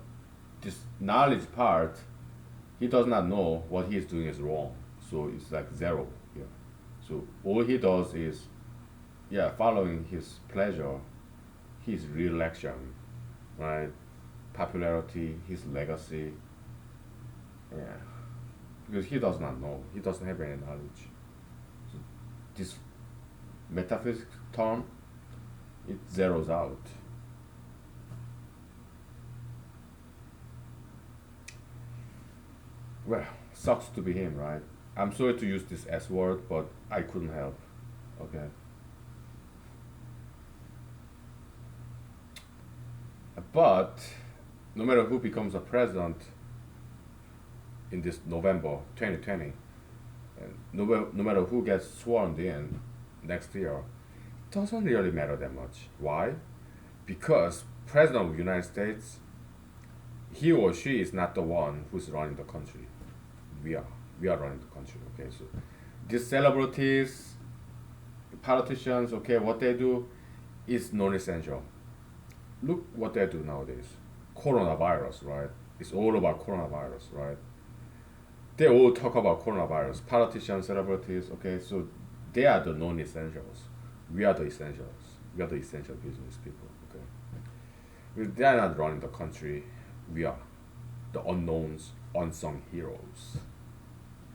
Speaker 1: this knowledge part, he does not know what he is doing is wrong. So it's like zero here. So all he does is, yeah, following his pleasure, his re-election, right? Popularity, his legacy, yeah. Because he does not know, he doesn't have any knowledge. So this metaphysics term, it zeroes out. Well, sucks to be him, right? I'm sorry to use this S word, but I couldn't help. Okay. But no matter who becomes a president in this November 2020, and no matter who gets sworn in next year, it doesn't really matter that much. Why? Because President of the United States, he or she is not the one who's running the country. We are. We are running the country. Okay, so these celebrities, politicians, okay, what they do is non-essential. Look what they do nowadays. Coronavirus, right? It's all about coronavirus, right? They all talk about coronavirus. Politicians, celebrities, okay, so they are the non-essentials. We are the essentials. We are the essential business people, okay? They are not running the country. We are the unknowns, unsung heroes.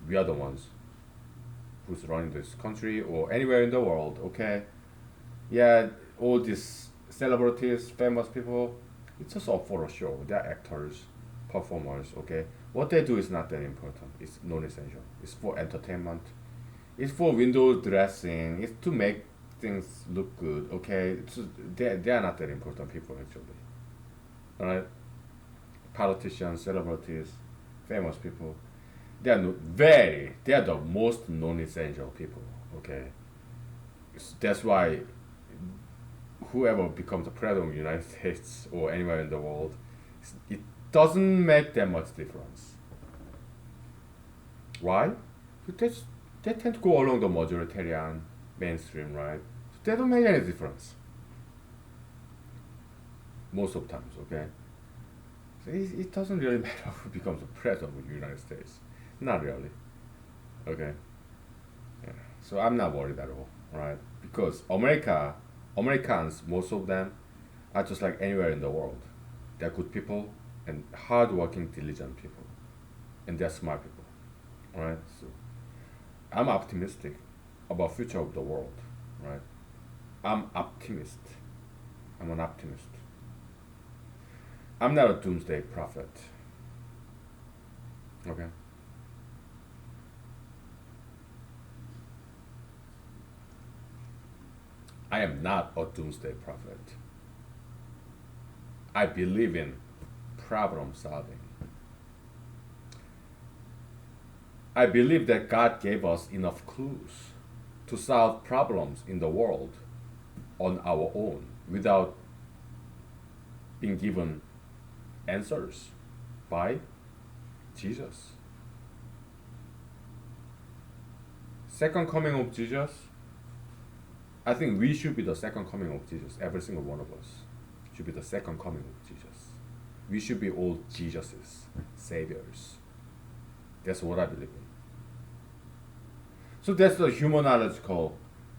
Speaker 1: We are the ones who's running this country or anywhere in the world, okay? Yeah, all these celebrities, famous people, it's just all for a show. They're actors, performers, okay? What they do is not that important. It's non-essential. It's for entertainment. It's for window dressing. It's to make things look good, okay? They are not that important people, actually. Alright? Politicians, celebrities, famous people, they are they are the most non-essential people, okay? That's why whoever becomes the president of the United States or anywhere in the world, it doesn't make that much difference. Why? Because they tend to go along the majoritarian mainstream, right? So they don't make any difference. Most of times, okay? So it doesn't really matter who becomes the president of the United States. Not really. Okay? Yeah. So I'm not worried at all, right? Because Americans, most of them, are just like anywhere in the world. They're good people and hardworking, diligent people. And they're smart people. Alright? So I'm optimistic about future of the world. Right? I'm optimist. I'm an optimist. I'm not a doomsday prophet. Okay? I am not a doomsday prophet. I believe in problem solving. I believe that God gave us enough clues to solve problems in the world on our own without being given answers by Jesus. Second coming of Jesus, I think we should be the second coming of Jesus. Every single one of us should be the second coming of Jesus. We should be all Jesuses, saviors. That's what I believe in. So that's the humanological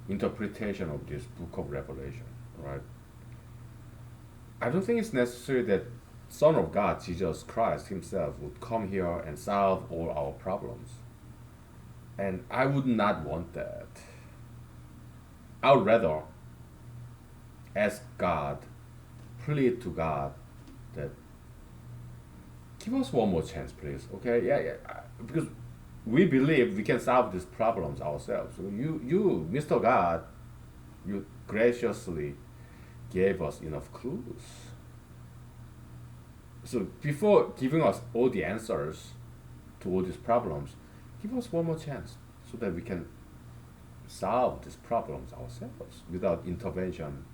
Speaker 1: interpretation of this book of Revelation, right? I don't think it's necessary that Son of God, Jesus Christ himself, would come here and solve all our problems. And I would not want that. I would rather ask God, plead to God that give us one more chance, please. Okay, yeah. Because we believe we can solve these problems ourselves. So you, Mr. God, you graciously gave us enough clues. So before giving us all the answers to all these problems, give us one more chance so that we can solve these problems ourselves without intervention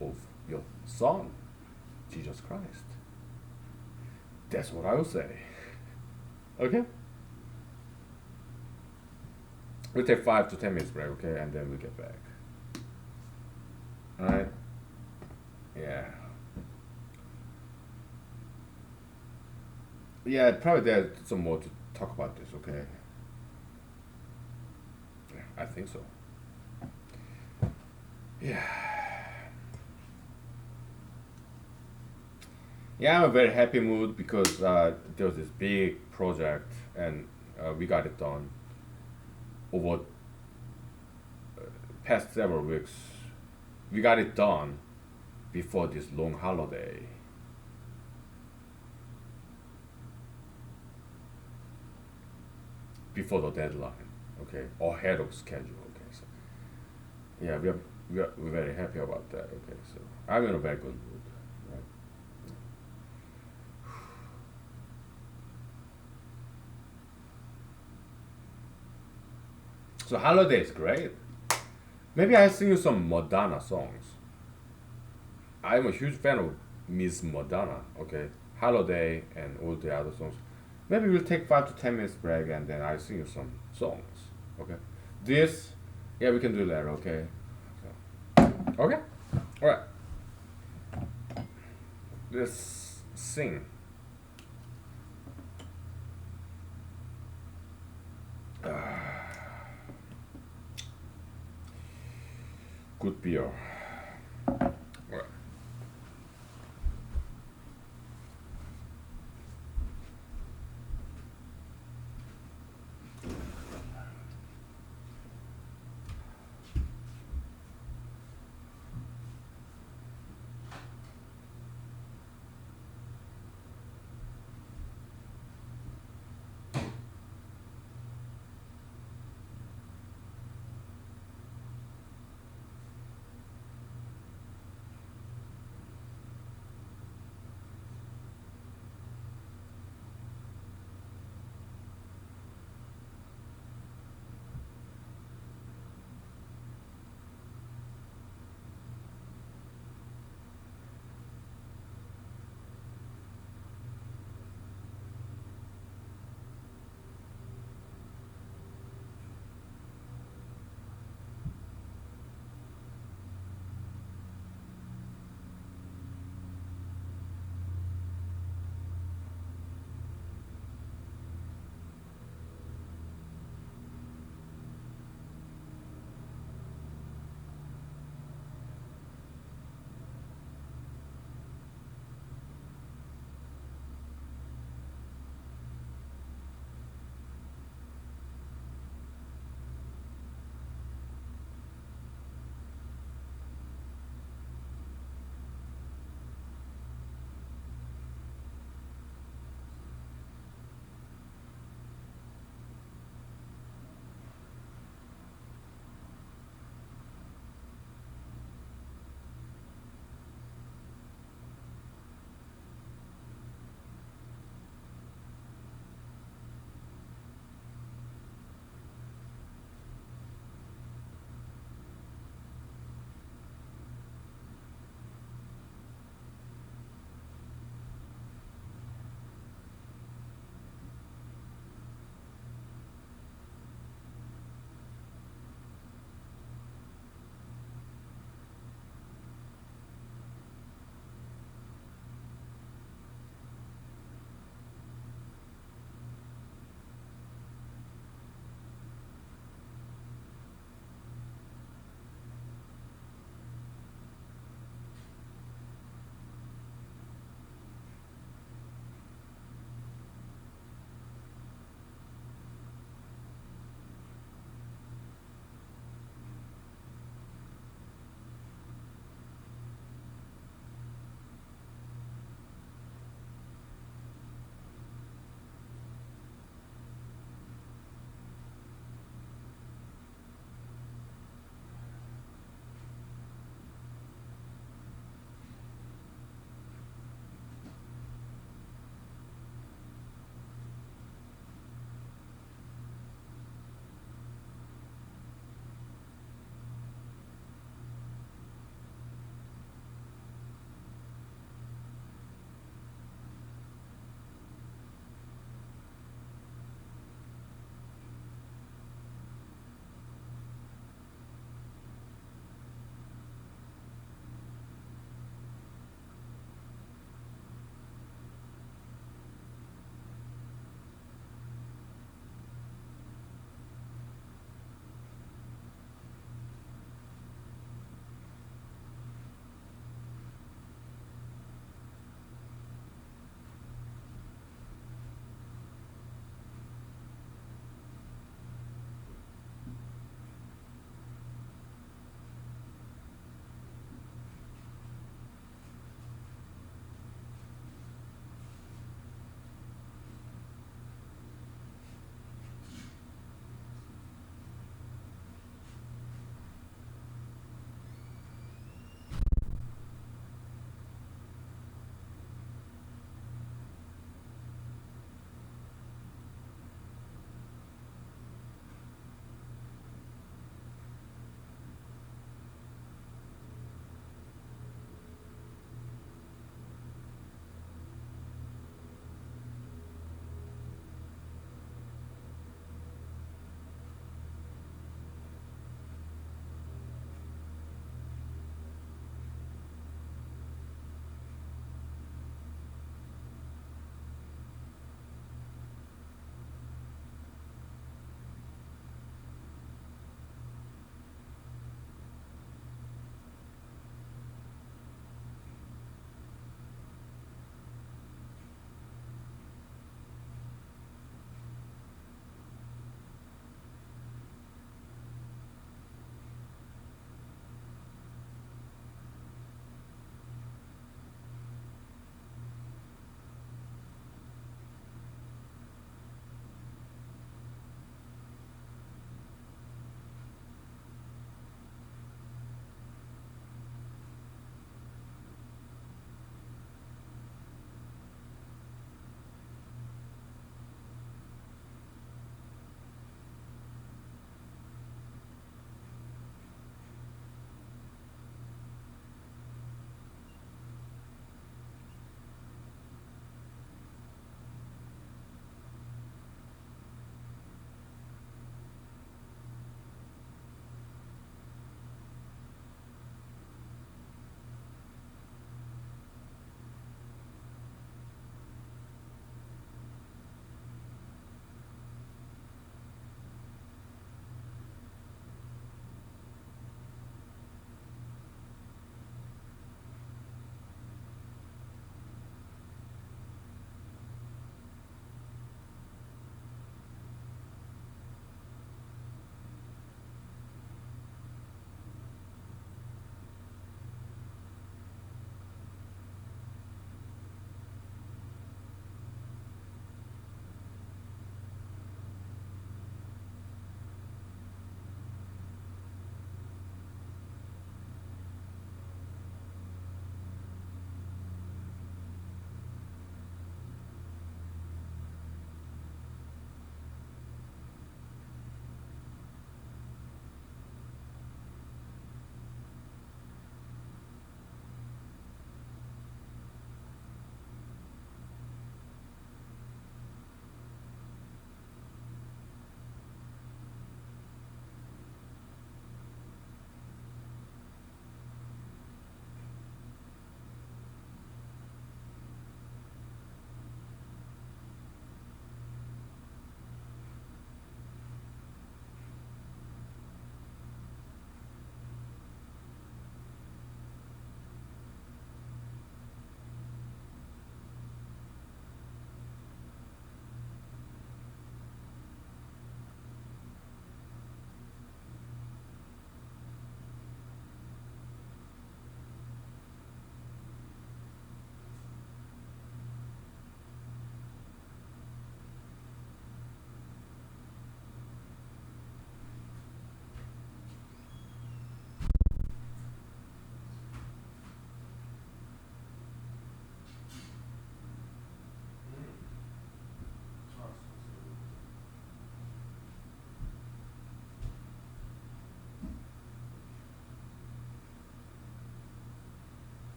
Speaker 1: of your Son, Jesus Christ. That's what I would say. Okay? We'll take 5 to 10 minutes break, okay, and then we'll get back. Alright? Yeah. Yeah, probably there's some more to talk about this. Okay. Yeah, I think so. Yeah. Yeah, I'm a very happy mood because there was this big project and we got it done over past several weeks. We got it done before this long holiday. Before the deadline, okay, ahead of schedule. Okay, so yeah, we're very happy about that. Okay, so I'm in a very good mood. Right? So holiday is great. Maybe I'll sing you some Madonna songs. I'm a huge fan of Miss Madonna. Okay, holiday and all the other songs. Maybe we'll take 5 to 10 minutes break and then I'll sing you some songs. Okay, this, yeah, we can do that. Okay, so, okay, all right. Let's sing. Good beer. Right.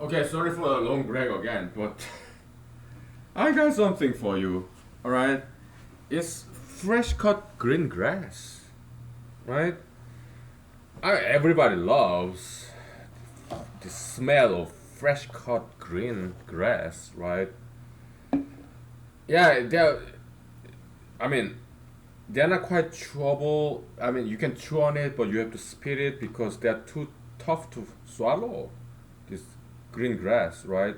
Speaker 1: Okay, sorry for a long break again, but I got something for you. All right, it's fresh cut green grass, right? Everybody loves the smell of fresh cut green grass, right? Yeah, I mean, they're not quite chewable. I mean, you can chew on it, but you have to spit it because they're too tough to swallow. This green grass, right?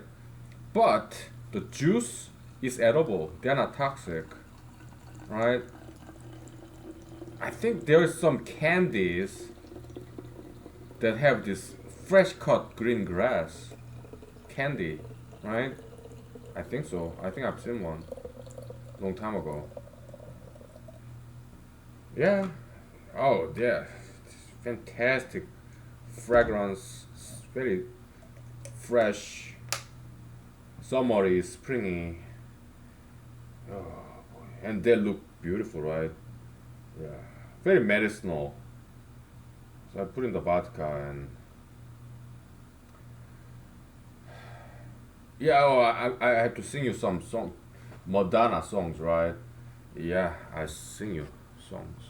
Speaker 1: But the juice is edible. They're not toxic, right? I think there is some candies that have this fresh cut green grass candy, right? I think so. I think I've seen one long time ago. Yeah. Oh, yeah. Fantastic fragrance. Very fresh, summery, springy. Oh boy. And they look beautiful, right? Yeah. Very medicinal. So I put in the vodka and yeah. Oh, I have to sing you some Madonna songs, right? Yeah, I sing you songs.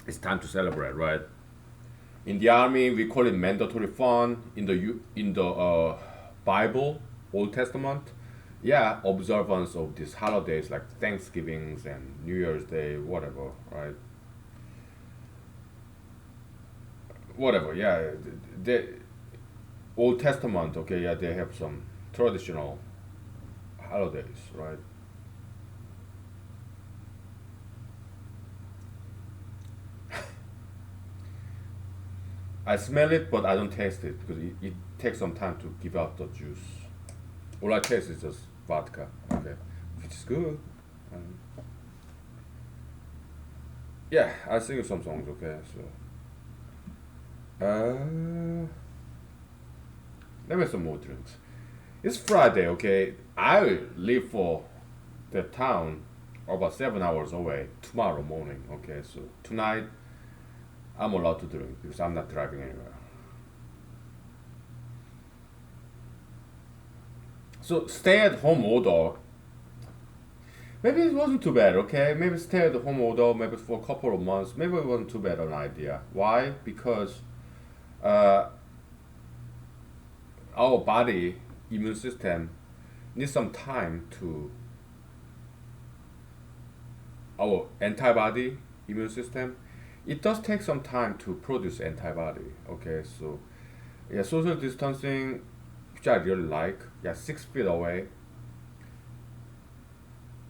Speaker 1: It's time to celebrate, right? In the army, we call it mandatory fun. In the Bible, Old Testament, yeah, observance of these holidays like Thanksgivings and New Year's Day, whatever, right? Whatever, yeah. The Old Testament, okay, yeah, they have some traditional holidays, right? I smell it, but I don't taste it because it takes some time to give out the juice. All I taste is just vodka, okay, which is good. Um, yeah, I sing you some songs, okay. So, let me have some more drinks. It's Friday, okay. I leave for the town about 7 hours away tomorrow morning, okay. So tonight I'm allowed to drink because I'm not driving anywhere. So stay at home order. Maybe it wasn't too bad, okay? Maybe stay at home order, maybe for a couple of months. Maybe it wasn't too bad an idea. Why? Because uh, our body immune system needs some time to our antibody immune system. It does take some time to produce antibody. Okay, so yeah, social distancing, which I really like. Yeah, 6 feet away.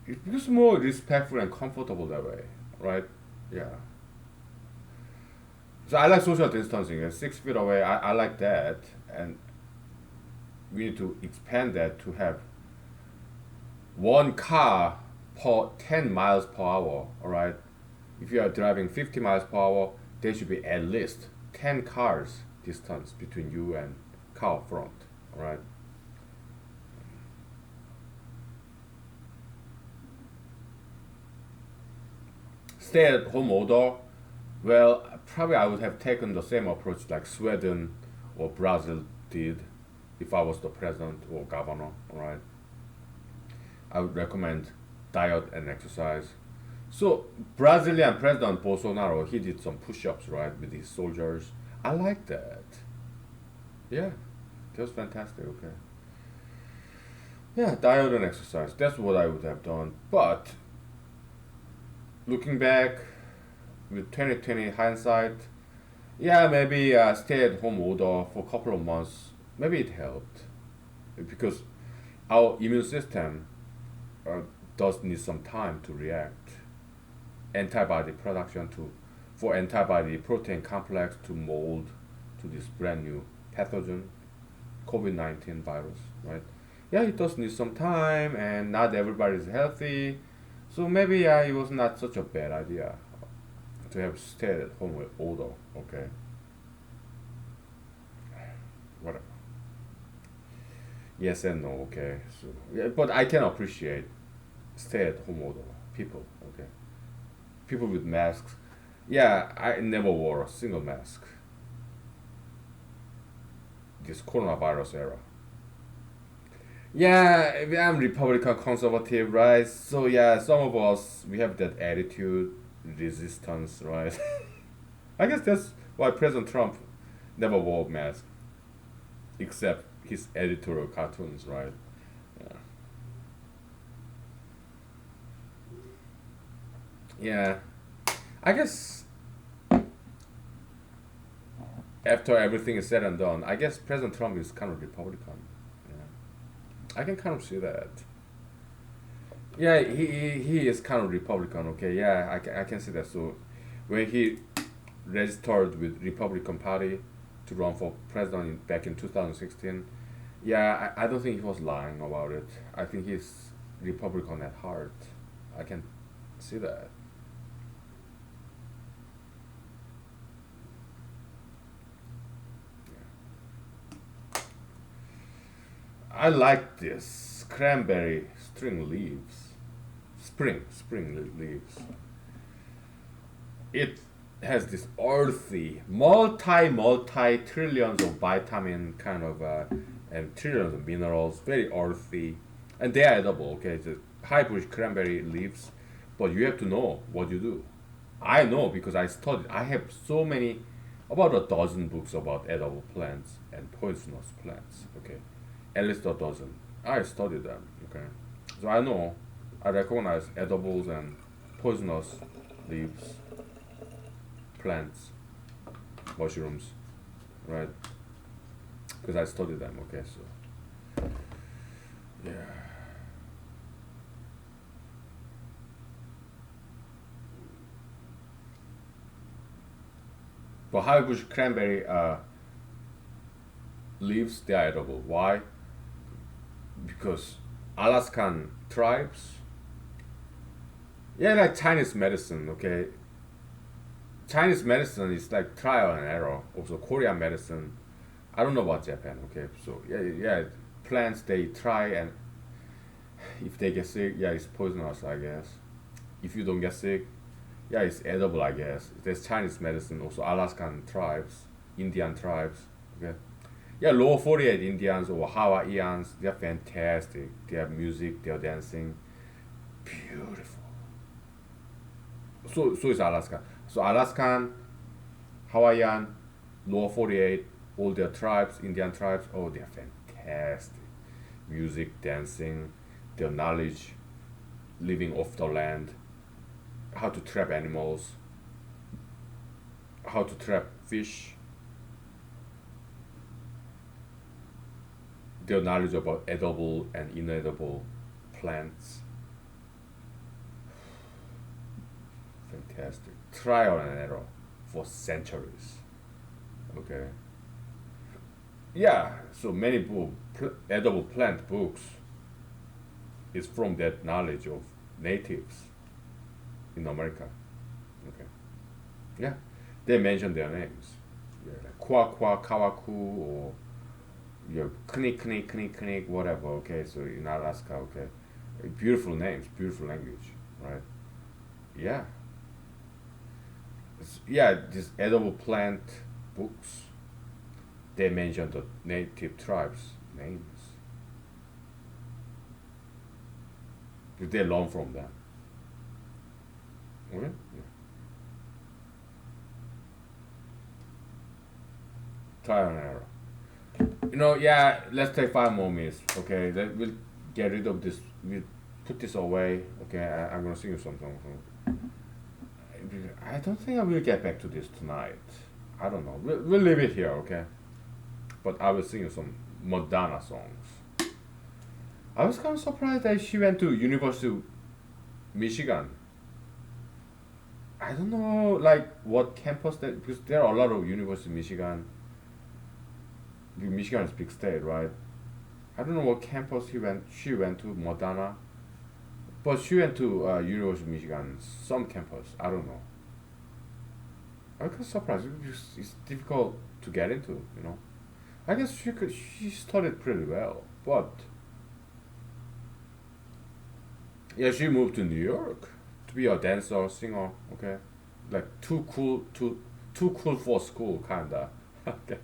Speaker 1: It feels more respectful and comfortable that way, right? Yeah. So I like social distancing. 6 feet away, I like that, and we need to expand that to have one car per 10 miles per hour. All right. If you are driving 50 miles per hour, there should be at least 10 cars distance between you and car front. All right. Stay at home order. Well, probably I would have taken the same approach like Sweden or Brazil did if I was the president or governor. All right. I would recommend diet and exercise. So Brazilian President Bolsonaro, he did some push-ups, right, with his soldiers. I like that. Yeah, that was fantastic. Okay. Yeah, diet and exercise. That's what I would have done. But looking back with 2020 hindsight, yeah, maybe stay at home order for a couple of months. Maybe it helped because our immune system uh, does need some time to react. Antibody production to for antibody protein complex to mold to this brand new pathogen, COVID-19 virus, right? Yeah, it does need some time, and not everybody is healthy, so maybe yeah, it was not such a bad idea to have stayed at home with order. Okay, whatever. Yes and no. Okay, so yeah, but I can appreciate stay at home order people. Okay, people with masks. Yeah, I never wore a single mask. this coronavirus era. Yeah, I'm Republican conservative, right? So yeah, some of us we have that attitude, resistance, right? I guess that's why President Trump never wore a mask, except his editorial cartoons, right? Yeah. Yeah. I guess after everything is said and done, I guess President Trump is kind of Republican. Yeah. I can kind of see that. Yeah, he is kind of Republican. Okay, yeah, I can see that. So when he registered with Republican Party to run for president back in 2016, yeah, I don't think he was lying about it. I think he's Republican at heart. I can see that. I like this cranberry string leaves. Spring leaves. It has this earthy, multi trillions of vitamin kind of and trillions of minerals, very earthy, and they are edible. Okay, it's a hybrid cranberry leaves, but you have to know what you do. I know because I studied. I have so many, about a dozen books about edible plants and poisonous plants. Okay, at least a dozen. I studied them. Okay, so I know. I recognize edibles and poisonous leaves, plants, mushrooms, right? Because I studied them. Okay, so yeah. But Hibiscus cranberry leaves, they are edible. Why? Because Alaskan tribes, yeah, like Chinese medicine. Okay, Chinese medicine is like trial and error. Also, Korean medicine. I don't know about Japan. Okay, so yeah, plants they try, and if they get sick, yeah, it's poisonous, I guess. If you don't get sick, yeah, it's edible, I guess. There's Chinese medicine, also Alaskan tribes, Indian tribes. Okay, yeah, lower 48 Indians or Hawaiians, they're fantastic. Their music, their dancing, beautiful. So is Alaska. So Alaskan, Hawaiian, lower 48, all their tribes, Indian tribes, oh, they're fantastic. Music, dancing, their knowledge, living off the land, how to trap animals, how to trap fish, their knowledge about edible and inedible plants. Fantastic. Trial and error for centuries. Okay. Yeah, so many edible plant books is from that knowledge of natives in America. Okay. Yeah, they mention their names. Yeah, like Kwa Kawaku or Knik, whatever. Okay, so in Alaska, okay, beautiful names, beautiful language, right? Yeah, yeah. These edible plant books, they mention the native tribes names. They learn from them. Okay. Yeah. Trial and error. Yeah, let's take 5 more minutes, okay? We'll get rid of this. We'll put this away, okay? I'm gonna sing you some song. I don't think I will get back to this tonight. I don't know. We'll leave it here, okay? But I will sing you some Madonna songs. I was kind of surprised that she went to University of Michigan. I don't know, like, what campus that, because there are a lot of University of Michigan. Michigan is a big state, right? I don't know what campus she went to, Madonna. But she went to University of Michigan, some campus. I don't know. I was surprised because it's difficult to get into. I guess she studied pretty well, but yeah, she moved to New York to be a dancer, singer. Okay, like too cool for school, kinda. Okay,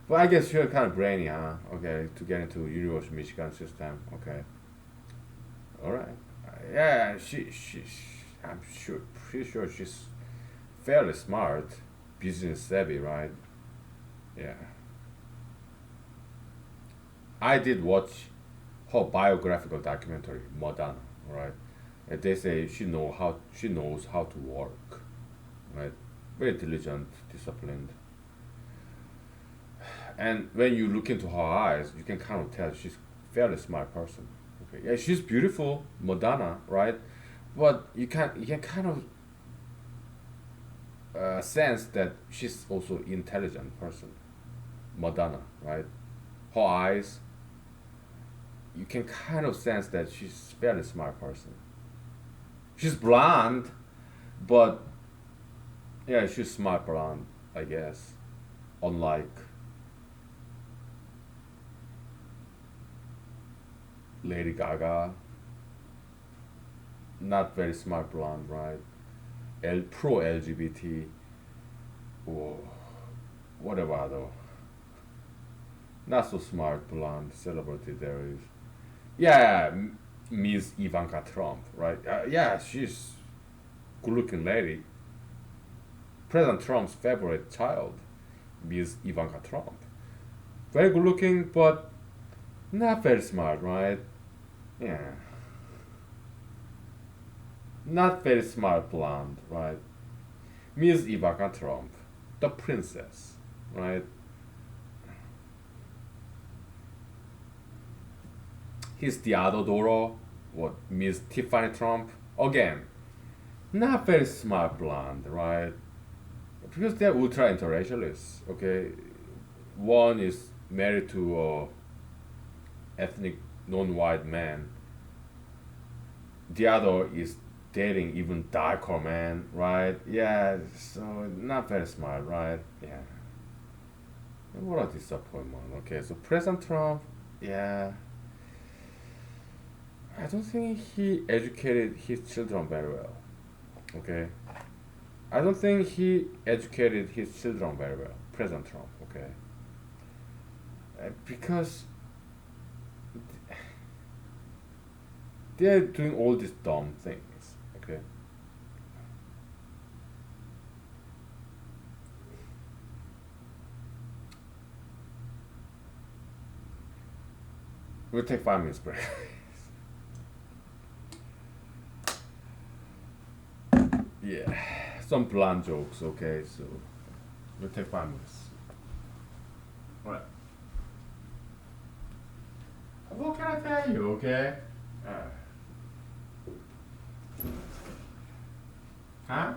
Speaker 1: But I guess you're kind of brainy, huh? Okay, to get into University of Michigan system. Okay, all right. Yeah, I'm sure, pretty sure she's fairly smart, business savvy, right? Yeah. I did watch her biographical documentary, Madonna, right? And they say she knows how to work, right? Very diligent, disciplined. And when you look into her eyes, you can kind of tell she's a fairly smart person. Okay, yeah, she's beautiful, Madonna, right? But you can kind of sense that she's also intelligent person, Madonna, right? Her eyes, you can kind of sense that she's a fairly smart person. She's blonde, but yeah, she's smart blonde, I guess. Unlike Lady Gaga, not very smart blonde, right? Pro LGBT or what about though? Not so smart blonde celebrity there is. Yeah, Miss Ivanka Trump, right? Yeah, she's good-looking lady. President Trump's favorite child, Miss Ivanka Trump. Very good-looking, but not very smart, right? Yeah, not very smart blonde, right? Miss Ivanka Trump, the princess, right? His Diodoro, what, Miss Tiffany Trump, again, not very smart blonde, right? Because they're ultra interracialists, okay? One is married to a ethnic non-white man. The other is dating even darker man, right? Yeah, so not very smart, right? Yeah. What a disappointment. Okay, so President Trump, yeah, I don't think he educated his children very well. Okay, I don't think he educated his children very well, President Trump. Okay, because they're doing all these dumb things. Okay, we'll take 5 minutes break. Yeah, some blunt jokes. Okay, so we'll take 5 minutes. All right. What can I tell you? Okay. Uh, huh?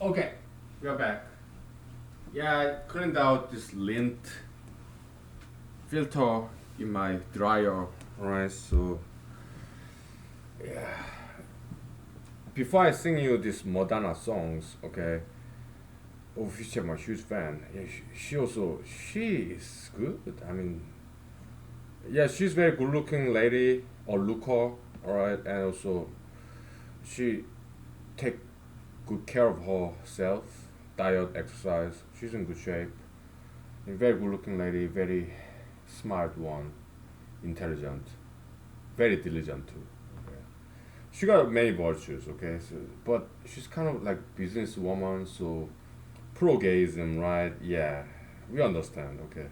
Speaker 1: Okay, we are back. Yeah, I cleaned out this lint filter in my dryer, right? So, yeah. Before I sing you these Madonna songs, okay, of which I'm a huge fan. Yeah, she is good. I mean, yeah, she's very good-looking lady or looker, alright, and also she take good care of herself, diet, exercise. She's in good shape. A very good-looking lady, very smart one, intelligent, very diligent too. Okay. She got many virtues, okay, so, but she's kind of like businesswoman, so pro-gayism, right? Yeah, we understand, okay.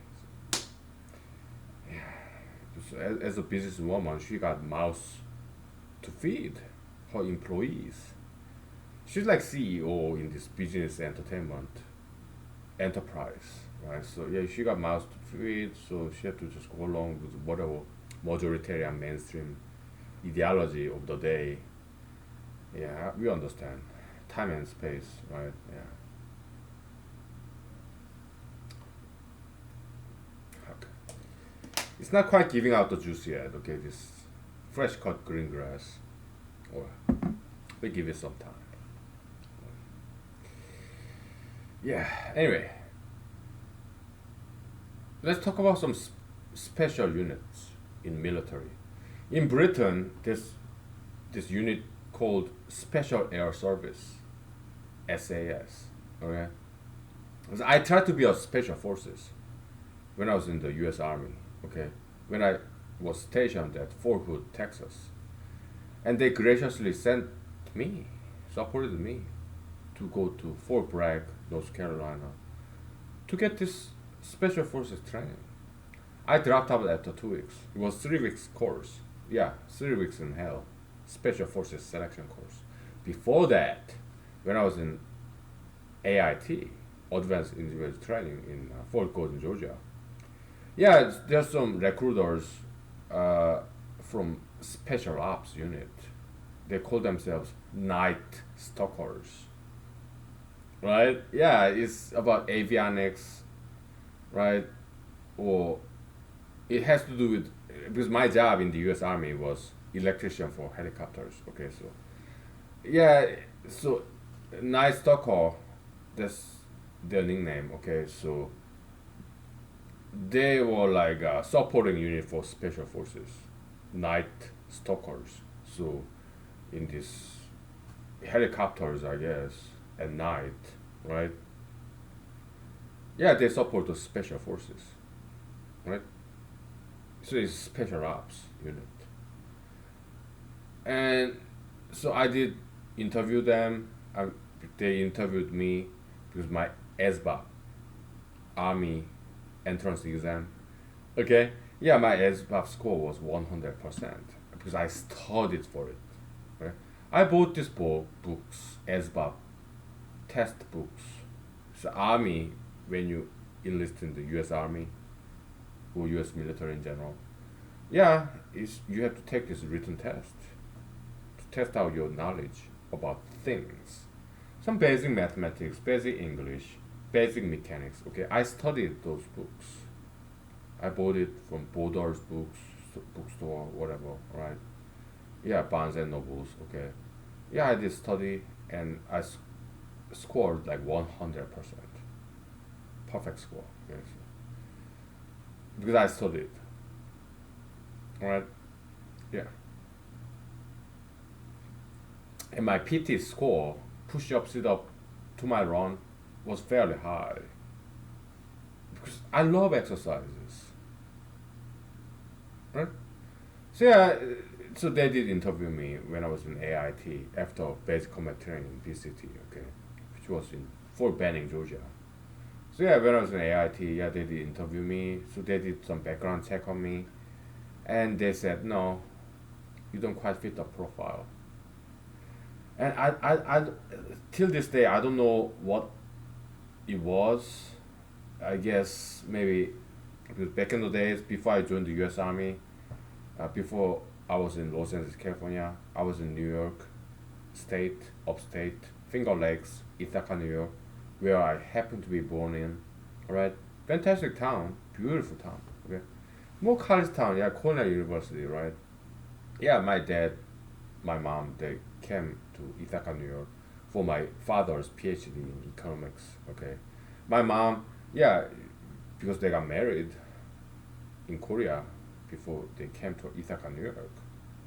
Speaker 1: So as a businesswoman, she got mouths to feed her employees. She's like CEO in this business entertainment enterprise, right? So yeah, she got mouths to feed, so she had to just go along with whatever majoritarian mainstream ideology of the day. Yeah, we understand. Time and space, right? Yeah. Okay. It's not quite giving out the juice yet, okay? This fresh cut green grass. Or we give it some time. Yeah, anyway, let's talk about some special units in military. In Britain, there's this unit called Special Air Service, SAS. Okay, 'cause I tried to be a special forces when I was in the U.S. Army. Okay, when I was stationed at Fort Hood, Texas, and they graciously sent me, supported me, to go to Fort Bragg, North Carolina, to get this special forces training. I dropped out after 2 weeks. It was 3 weeks course. Yeah, 3 weeks in hell. Special forces selection course. Before that, when I was in AIT, Advanced Individual Training in Fort Gordon, Georgia. Yeah, there's some recruiters from Special Ops Unit. They call themselves Night Stalkers. Right? Yeah, it's about avionics, right? Or it has to do with because my job in the U.S. Army was electrician for helicopters. Okay, so yeah, so Night Stalker, that's their nickname. Okay, so they were like a supporting unit for special forces, night stalkers. So in these helicopters, I guess, at night, right? Yeah, they support the special forces, right? So it's special ops unit. And so I did interview them. They interviewed me because my SBA, Army entrance exam. Okay, yeah, my SBA score was 100% because I studied for it. Okay? I bought this books, SBA test books. So Army, when you enlist in the U.S. Army or U.S. military in general, yeah, you have to take this written test to test out your knowledge about things. Some basic mathematics, basic English, basic mechanics. Okay, I studied those books. I bought it from Borders books, bookstore, whatever, right? Yeah, Barnes and Nobles. Okay, yeah, I did study and scored like 100%, perfect score. Yes, because I studied. Right? Yeah. And my PT score, push up, sit up, to my run, was fairly high. Because I love exercises. Right? So yeah, so they did interview me when I was in AIT after basic combat training in BCT, okay, which was in Fort Benning, Georgia. So yeah, when I was in AIT, yeah, they did interview me. So they did some background check on me, and they said no, you don't quite fit the profile. And I till this day I don't know what it was. I guess maybe because back in the days before I joined the U.S. Army, before I was in Los Angeles, California, I was in New York State, upstate, Finger Lakes, Ithaca, New York, where I happen to be born in. Right, fantastic town, beautiful town. Okay, more college town. Yeah, Cornell University. Right. Yeah, my dad, my mom, they came to Ithaca, New York, for my father's PhD in economics. Okay, my mom, yeah, because they got married in Korea before they came to Ithaca, New York,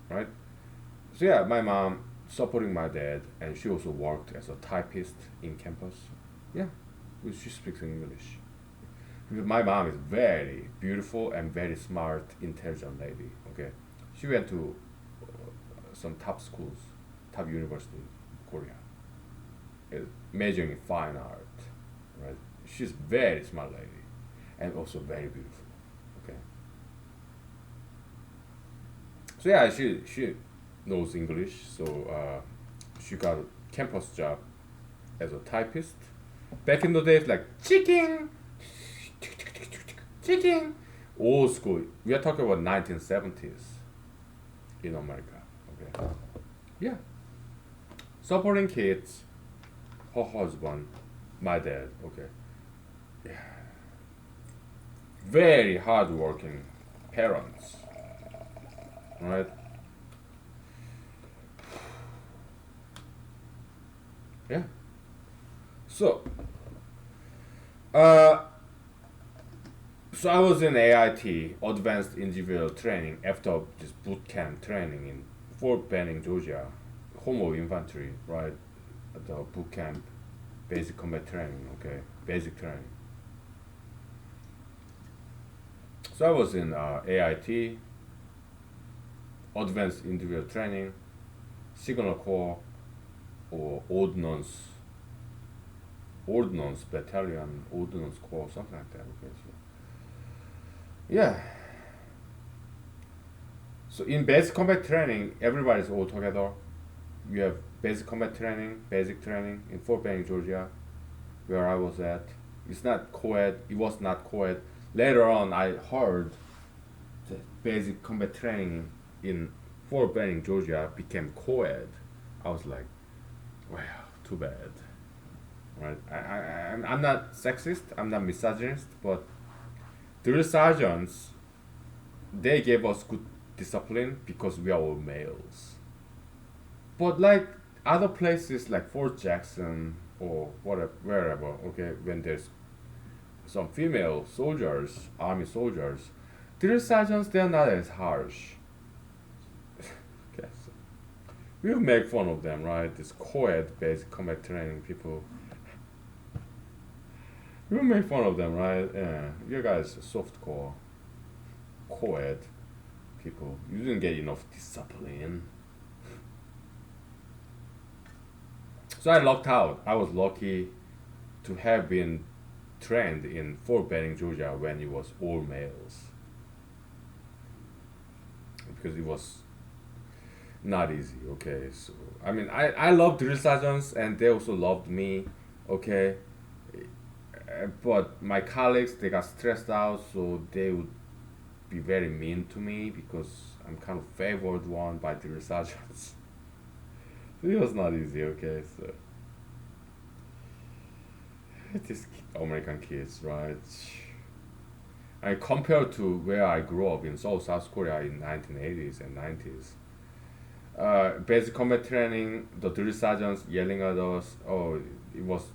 Speaker 1: right? So yeah, my mom supporting my dad, and she also worked as a typist in campus. Yeah, she speaks English. Because my mom is very beautiful and very smart, intelligent lady. Okay, she went to some top schools, top university in Korea, majoring in fine art. Right, she's very smart lady, and also very beautiful. Okay, so yeah, she knows English, so she got a campus job as a typist. Back in the days, like chicken, chicken, old school. We are talking about 1970s in America. Okay, yeah, supporting kids, her husband, my dad. Okay, yeah, very hardworking parents, right? Yeah. So, uh, so I was in AIT, Advanced Individual Training, after this boot camp training in Fort Benning, Georgia, home of infantry, right? At the boot camp, basic combat training, okay, basic training. So I was in AIT, Advanced Individual Training, Signal Corps, or Ordnance Battalion, Ordnance Corps, something like that. Okay, so yeah. So in basic combat training, everybody's all together. You have basic combat training, basic training in Fort Benning, Georgia, where I was at. It's not co-ed. It was not co-ed. Later on, I heard that basic combat training in Fort Benning, Georgia, became co-ed. I was like, well, too bad. Right? I'm not sexist. I'm not misogynist, but drill sergeants, they gave us good discipline because we are all males. But like other places like Fort Jackson or whatever, wherever, okay, when there's some female soldiers, army soldiers, drill sergeants, they're not as harsh. Okay, so we make fun of them, right? This co-ed basic combat training people. We make fun of them, right? Yeah, you guys soft core, co-ed people. You didn't get enough discipline. So I locked out. I was lucky to have been trained in Fort Benning, Georgia when it was all males. Because it was not easy, okay? So, I mean, I love drill sergeants and they also loved me, okay? But my colleagues, they got stressed out, so they would be very mean to me because I'm kind of favored one by drill sergeants. So it was not easy, okay? So these American kids, right? I compared to where I grew up in South Korea in 1980s and 90s. Basic combat training, the drill sergeants yelling at us. Oh, it was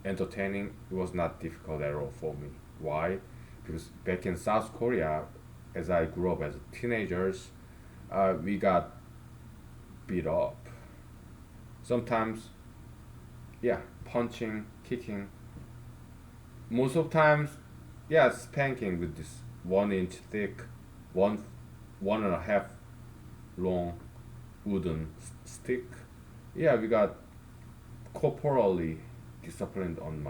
Speaker 1: entertaining. It was not difficult at all for me. Why? Because back in South Korea, as I grew up as teenagers, we got beat up. Sometimes, yeah, punching, kicking. Most of times, yeah, spanking with this 1 inch thick, one and a half long wooden stick. Yeah, we got corporally disciplined on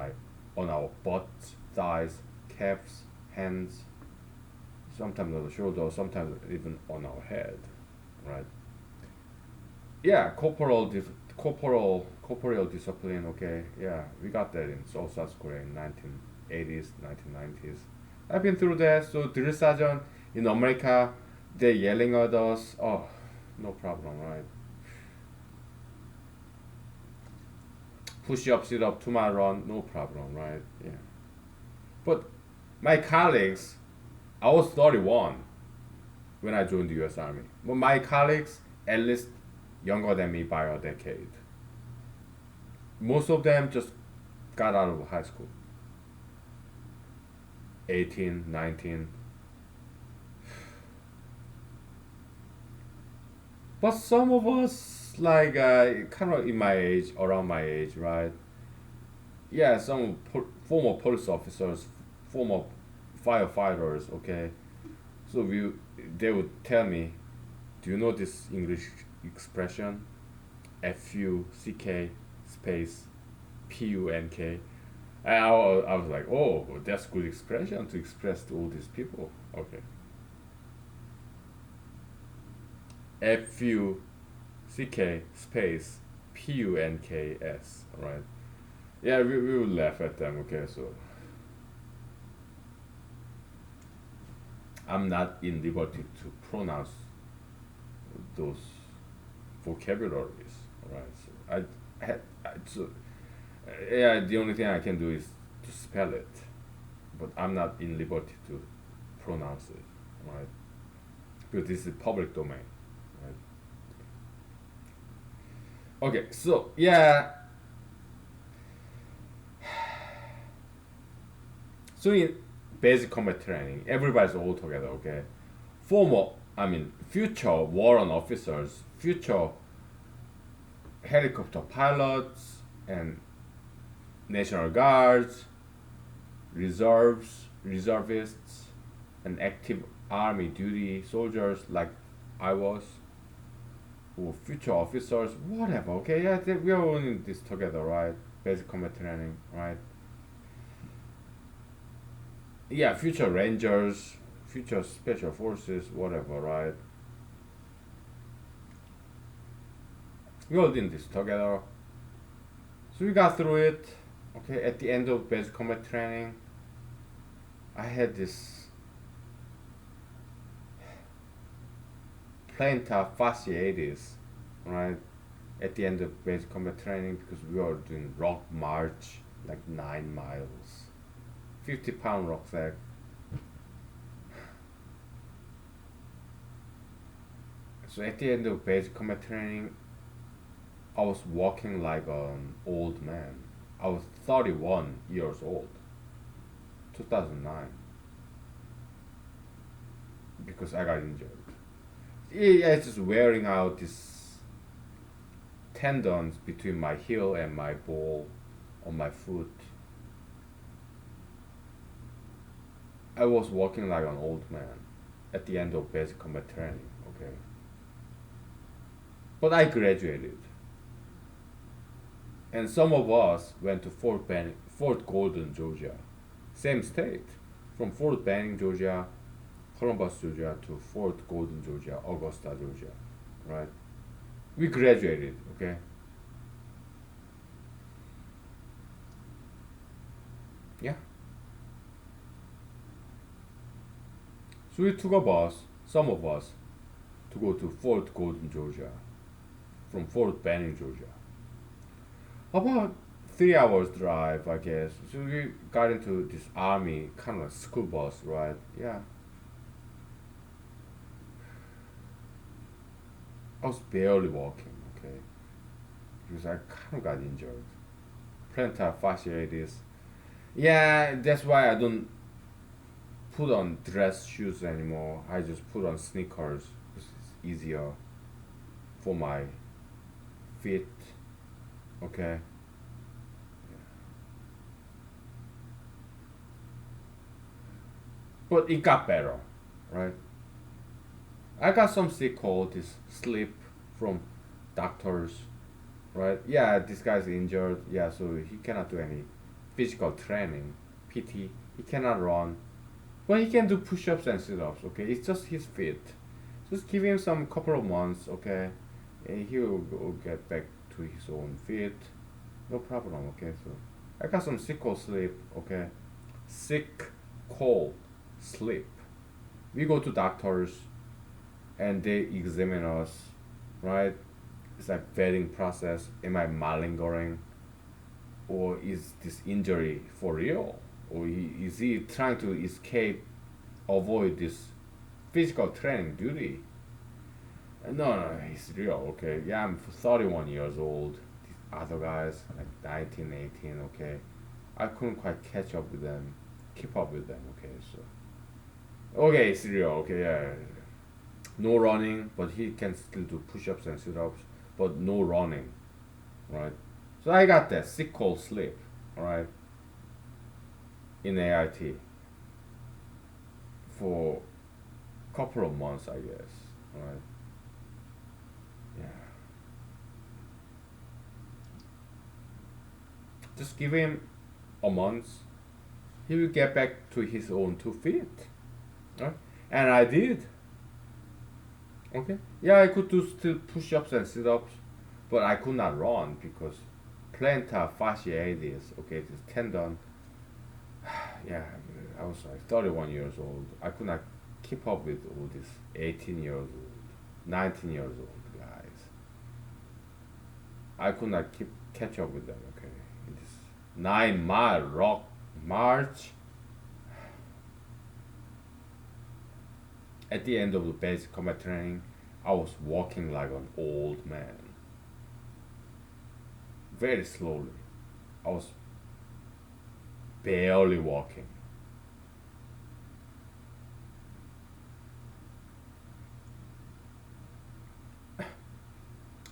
Speaker 1: our butts, thighs, calves, hands, sometimes on the shoulder, sometimes even on our head, right? Yeah, corporeal discipline. Okay, yeah, we got that in South Korea in 1980s, 1990s. I've been through that. So drill sergeant in America, they're yelling at us. Oh, no problem, right? push up, sit up, 2 mile run, no problem, right? Yeah. But my colleagues, I was 31 when I joined the U.S. Army. But my colleagues, at least younger than me by a decade. Most of them just got out of high school. 18, 19. But some of us, like, kind of in my age, around my age, right? Yeah, some former police officers, former firefighters, okay? So they would tell me, do you know this English expression? FUCK space PUNK. And I was like, oh, that's good expression to express to all these people. Okay. FUCK space PUNKS, right? Yeah, we would laugh at them, okay, so I'm not in liberty to pronounce those vocabularies, right? So yeah, the only thing I can do is to spell it, but I'm not in liberty to pronounce it, right? Because this is public domain, right? Okay, so yeah, so in basic combat training, everybody's all together, okay? Future warrant officers, future helicopter pilots, and National Guards, reservists, and active army duty soldiers like I was, or future officers, whatever, okay? Yeah, we are all in this together, right? Basic combat training, right? Yeah, future rangers, future special forces, whatever, right? We all did this together. So we got through it. Okay, at the end of basic combat training, I had this plantar fasciitis, right? At the end of basic combat training, because we were doing rock march, like 9 miles, 50-pound rucksack. So at the end of basic combat training, I was walking like an old man. I was 31 years old, 2009, because I got injured. Yeah, it's just wearing out these tendons between my heel and my ball on my foot. I was walking like an old man at the end of basic combat training, okay? But I graduated. And some of us went to Fort Golden, Georgia. Same state. From Fort Benning, Georgia, Columbus, Georgia, to Fort Golden, Georgia, Augusta, Georgia, right? We graduated, okay? Yeah. So we took a bus, some of us, to go to Fort Golden, Georgia, from Fort Benning, Georgia. About 3 hours drive, I guess. So we got into this army kind of like school bus, right? Yeah. I was barely walking, okay, because I kind of got injured. Plantar fasciitis. Yeah, that's why I don't put on dress shoes anymore. I just put on sneakers because it's easier for my feet. Okay. But it got better, right? I got some sick call, this slip from doctors, right? Yeah, this guy's injured. Yeah, so he cannot do any physical training, PT. He cannot run, but he can do push-ups and sit-ups. Okay, it's just his feet. Just give him some couple of months, okay, and he will get back to his own feet. No problem. Okay, so I got some sick call sleep. Okay, sick call sleep. We go to doctors and they examine us, right? It's like vetting process. Am I malingering? or is this injury for real, or is he trying to escape, avoid this physical training duty? No, no, it's real. Okay, yeah, I'm 31 years old. These other guys like 19, 18. Okay, I couldn't quite catch up with them, keep up with them. Okay, so okay, it's real. Okay, yeah, no running, but he can still do push-ups and sit-ups, but no running, right? So I got that sick cold sleep, all right, in AIT for a couple of months, I guess, all right. Yeah, just give him a month, he will get back to his own 2 feet, right? And I did. Okay, yeah, I could do still push-ups and sit-ups, but I could not run because plantar fasciitis, okay, this tendon. Yeah, I was like 31 years old. I could not keep up with all these 18 years old, 19 years old guys. I could not keep catch up with them. Okay, in this 9 mile rock march. At the end of the basic combat training, I was walking like an old man, very slowly. I was barely walking.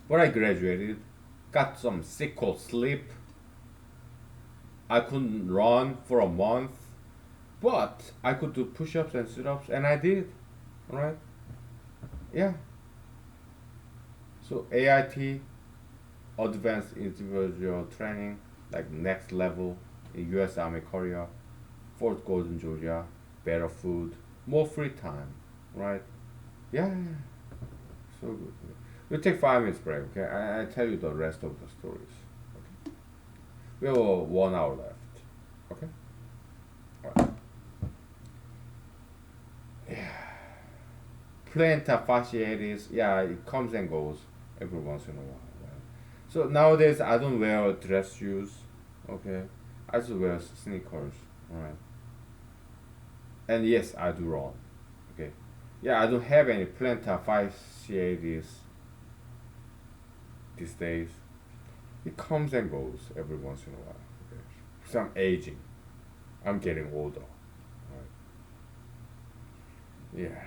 Speaker 1: But I graduated, got some sick cold sleep. I couldn't run for a month, but I could do push-ups and sit-ups, and I did. All right? Yeah. So AIT, Advanced Individual Training, like next level in U.S. Army Korea, Fort Gordon, Georgia, better food, more free time, right? Yeah, so good. We'll take 5 minutes break, okay? I tell you the rest of the stories. Okay? We have 1 hour left, okay? All right. Yeah. Plantar fasciitis, yeah, it comes and goes every once in a while. Right? So nowadays I don't wear dress shoes, okay? I just wear sneakers, alright? And yes, I do run, okay? Yeah, I don't have any plantar fasciitis these days. It comes and goes every once in a while. Okay? Because I'm aging, I'm getting older. Right? Yeah,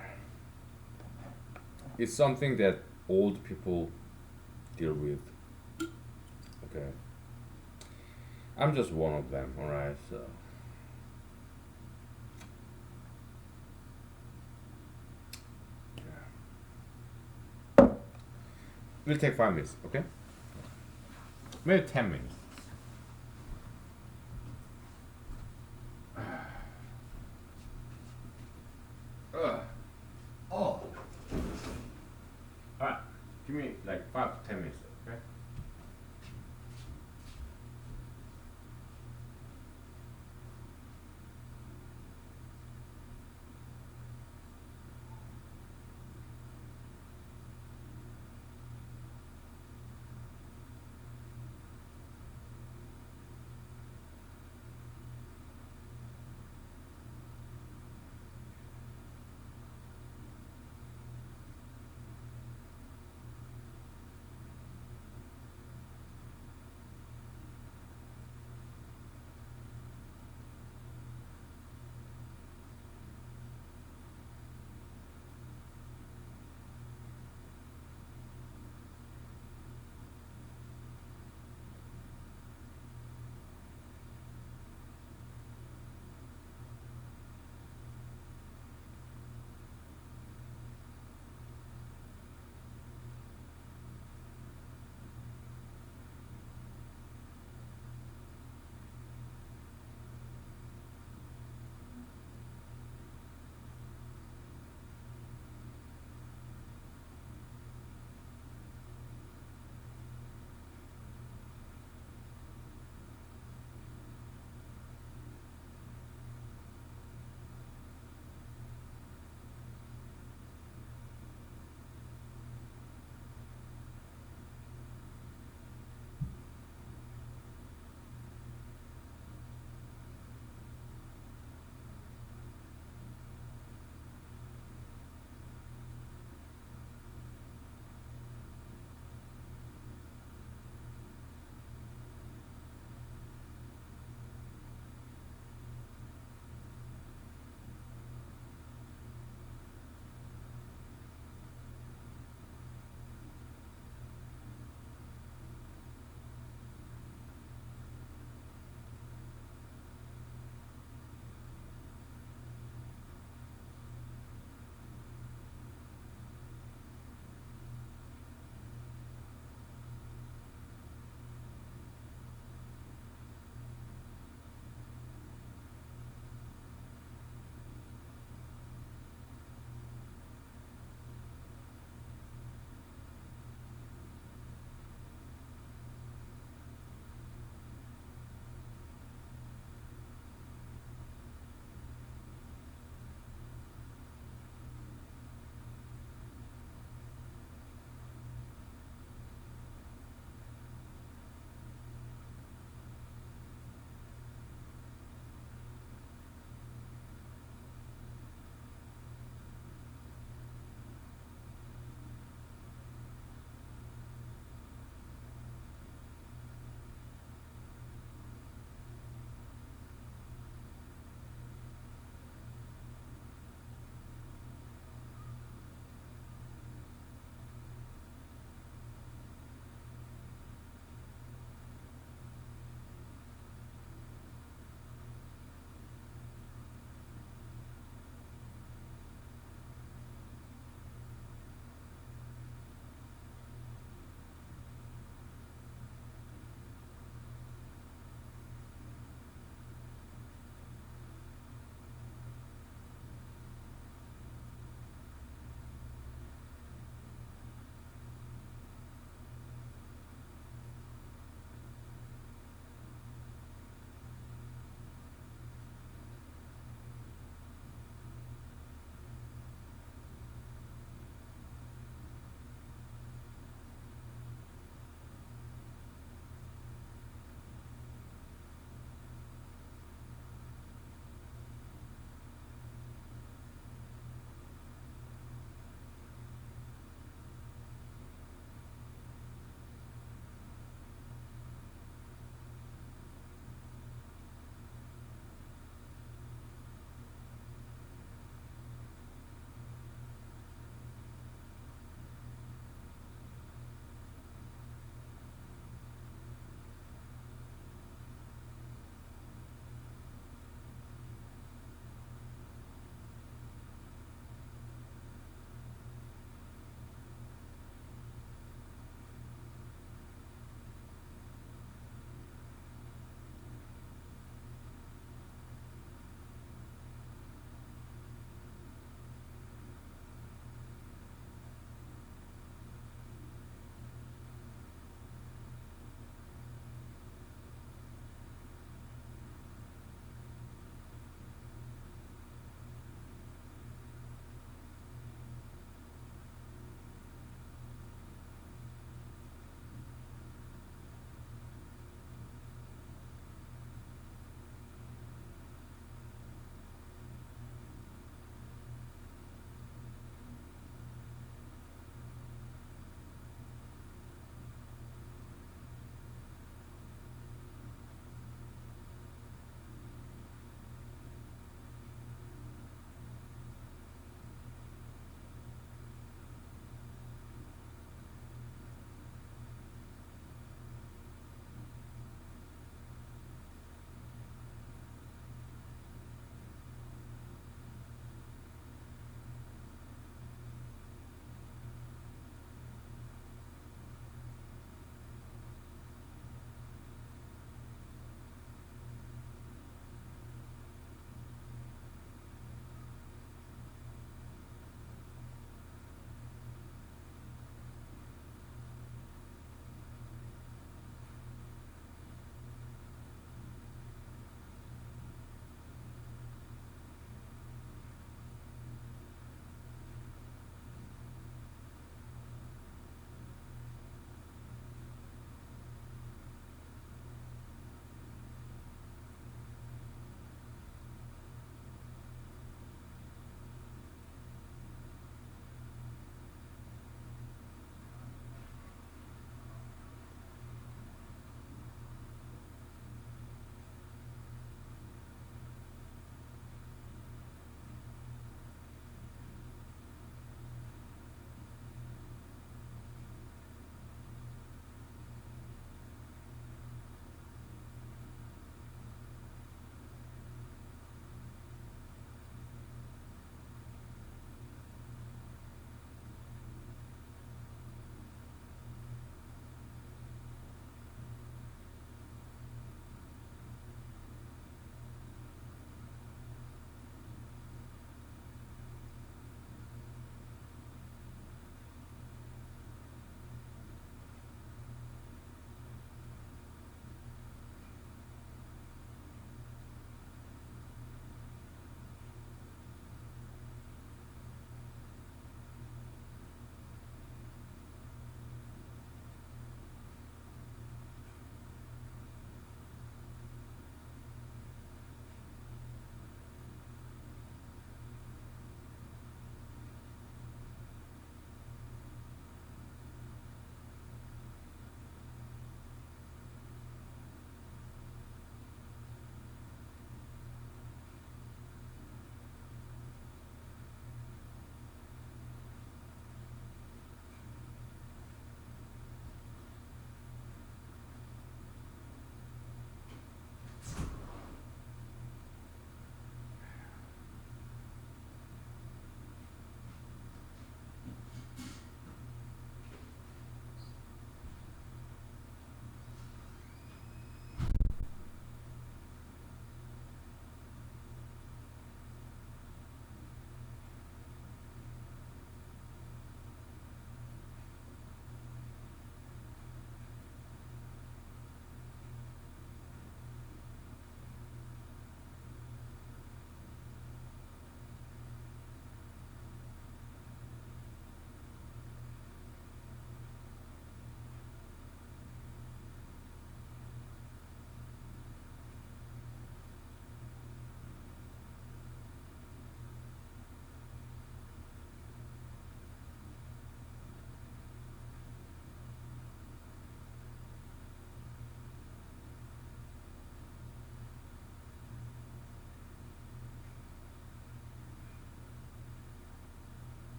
Speaker 1: it's something that old people deal with. Okay, I'm just one of them. All right, so yeah. We'll take 5 minutes. Okay, maybe 10 minutes. Oh, all right. Give me like 5 to 10 minutes. Okay.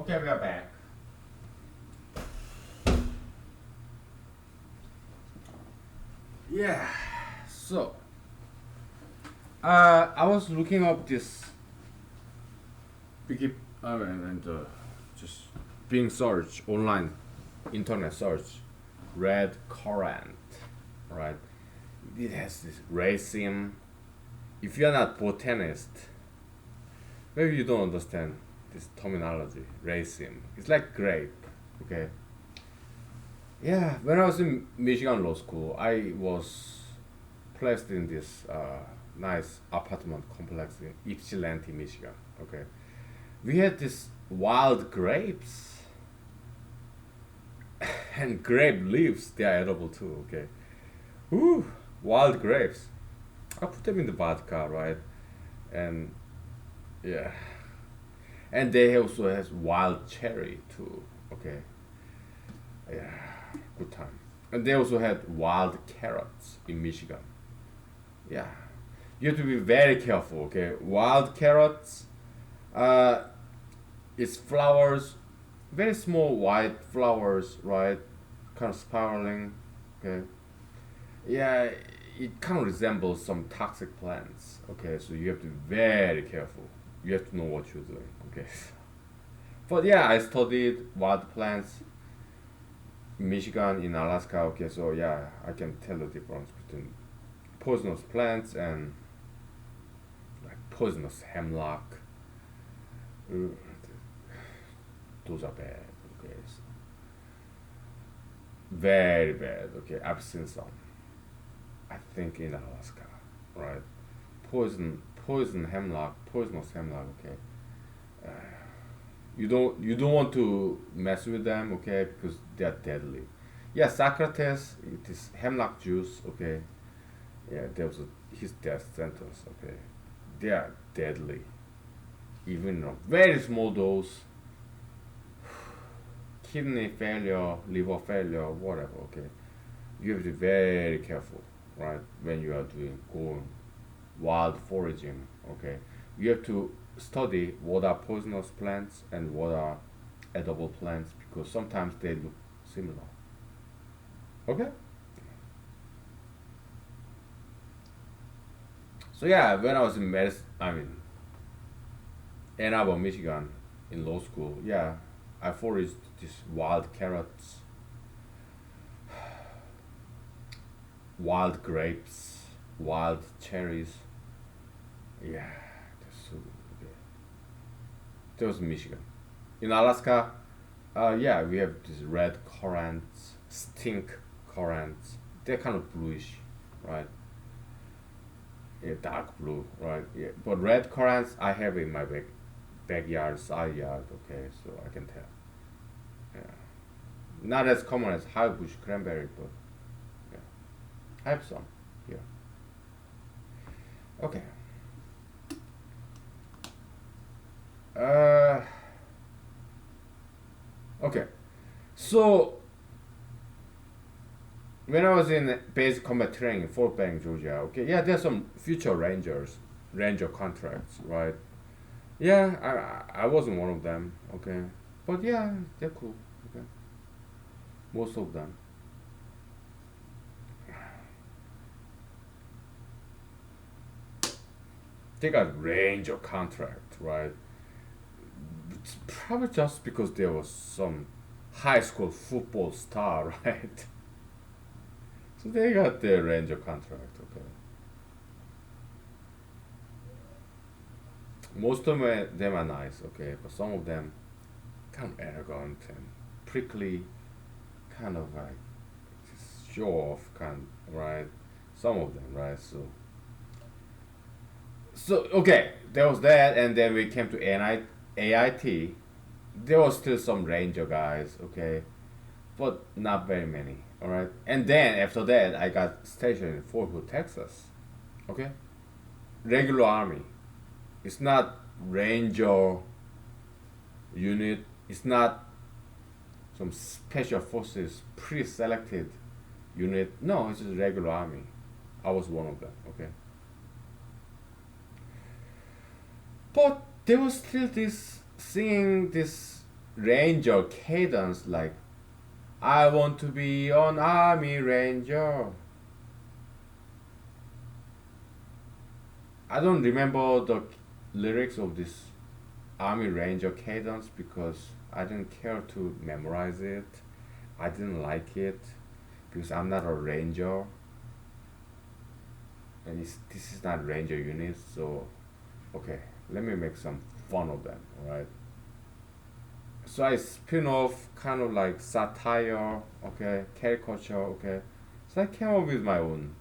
Speaker 1: Okay, we are back. Yeah, so I was looking up this big and just being search online, internet search, red current, right? It has this raceme. If you're not botanist, maybe you don't understand this terminology, raceme. It's like grape, okay? Yeah, when I was in Michigan Law School, I was placed in this nice apartment complex in Ypsilanti, Michigan. Okay, we had this wild grapes and grape leaves. They are edible too. Okay, whoo, wild grapes. I put them in the vodka, right? And yeah, and they also has wild cherry too. Okay, yeah, good time. And they also had wild carrots in Michigan. Yeah, you have to be very careful. Okay, wild carrots, uh, it's flowers, very small white flowers, right? Kind of spiraling. Okay, yeah, it kind of resembles some toxic plants. Okay, so you have to be very careful. You have to know what you're doing. Okay, but yeah, I studied wild plants in Michigan, in Alaska. Okay, so yeah, I can tell the difference between poisonous plants and like poisonous hemlock. Uh, those are bad. Okay, very bad. Okay, I've seen some. I think in Alaska, right? Poison hemlock, poisonous hemlock. Okay, you don't want to mess with them. Okay, because they are deadly. Yeah, Socrates, it is hemlock juice. Okay, yeah, there was his death sentence. Okay, they are deadly. Even a very small dose, kidney failure, liver failure, whatever. Okay, you have to be very careful, right? When you are doing going wild foraging. Okay, you have to study what are poisonous plants and what are edible plants because sometimes they look similar. Okay, so yeah, when I was in Ann Arbor, Michigan, in law school, yeah, I foraged these wild carrots, wild grapes, wild cherries. Yeah, that's so okay. That was Michigan. In Alaska, yeah, we have these red currants, stink currants. They're kind of bluish, right? Yeah, dark blue, right? Yeah, but red currants I have in my backyard, side yard. Okay, so I can tell. Yeah, not as common as high bush cranberry, but yeah, I have some here. Okay. Uh, okay. So when I was in basic combat training in Fort Benning, Georgia, okay, yeah, there's some future ranger contracts, right? Yeah, I wasn't one of them, okay, but yeah, they're cool, okay, most of them. They got ranger contract, right? It's probably just because there was some high school football star, right? So they got their ranger contract, okay. Most of them are nice, okay, but some of them kind of arrogant and prickly, kind of like just show off, kind right? Some of them, right? So okay, there was that, and then we came to AIT. There was still some ranger guys, okay, but not very many, all right. And then after that, I got stationed in Fort Hood, Texas, okay, regular army. It's not ranger unit. It's not some special forces pre-selected unit. No, it's just regular army. I was one of them. Okay, but there was still this seeing this ranger cadence like I want to be an army ranger. I don't remember the lyrics of this army ranger cadence because I didn't care to memorize it. I didn't like it because I'm not a ranger and this is not ranger unit, so okay, let me make some fun of them, right? So I spin off kind of like satire, okay, caricature, okay. So I came up with my own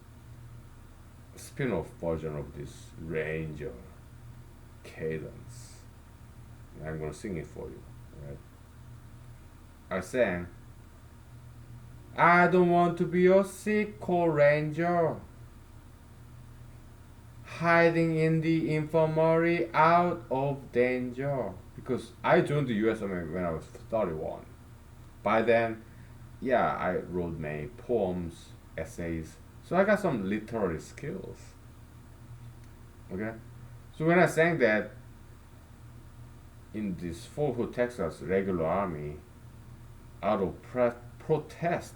Speaker 1: spin off version of this ranger cadence. And I'm gonna sing it for you, right? I sang, I don't want to be a sick cold ranger, hiding in the infirmary out of danger. Because I joined the US Army when I was 31. By then, yeah, I wrote many poems, essays, so I got some literary skills. Okay? So when I sang that in this Fort Hood, Texas regular army, out of protest,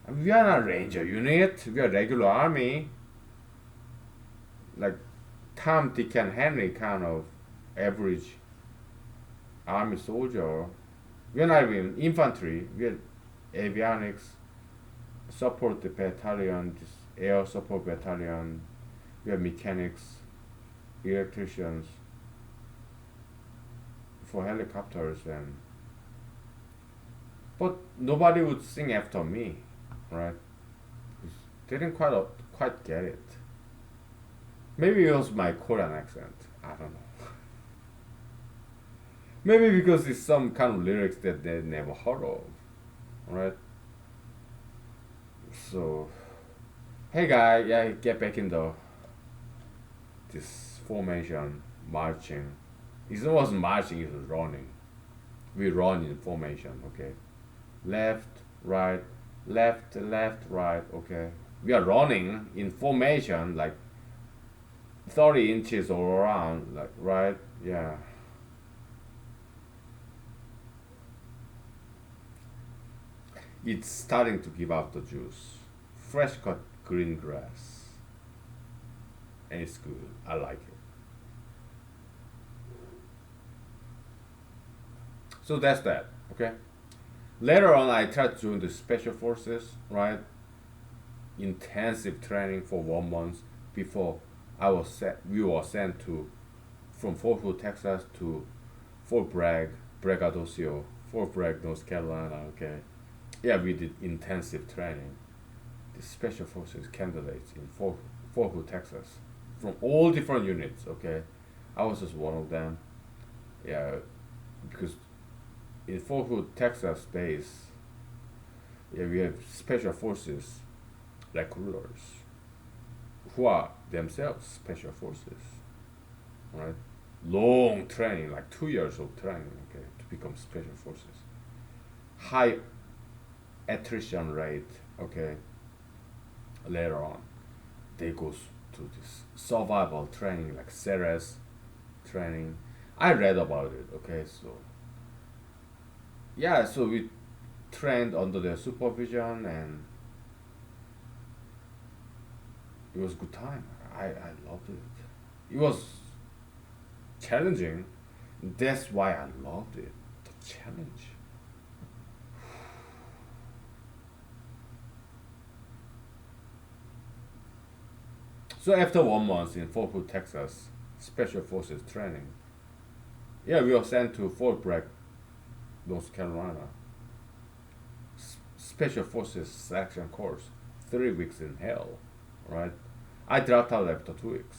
Speaker 1: we are not ranger unit, we are regular army, like Tom, Dick, and Henry kind of average army soldier. We are not even infantry, we are avionics, support battalion, this air support battalion, we are mechanics, electricians for helicopters, and but nobody would sing after me, right? They didn't quite get it. Maybe it was my Korean accent. I don't know. Maybe because it's some kind of lyrics that they never heard of, right? So, hey guy, yeah, get back in the this formation, marching. It wasn't marching; it was running. We run in formation, okay? Left, right, left, left, right, okay? We are running in formation, like 30 inches all around, like, right? Yeah. It's starting to give out the juice. Fresh cut green grass. And it's good. I like it. So that's that, okay? Later on, I tried to join the special forces, right? Intensive training for 1 month before we were sent to from Fort Hood, Texas to Fort Bragg, Braggadocio, Fort Bragg, North Carolina. Okay, yeah, we did intensive training. The special forces candidates in Fort Hood, Texas, from all different units. Okay, I was just one of them. Yeah, because in Fort Hood, Texas base, yeah, we have special forces recruiters who are themselves special forces, right? Long training, like 2 years of training, okay, to become special forces. High attrition rate, okay. Later on, they go to this survival training, like Ceres training. I read about it, okay. So yeah, so we trained under their supervision, and it was a good time. I loved it. It was challenging. That's why I loved it. The challenge. So after 1 month in Fort Hood, Texas, Special Forces training, yeah, we were sent to Fort Bragg, North Carolina. Special Forces selection course, 3 weeks in hell, right? I dropped out after 2 weeks.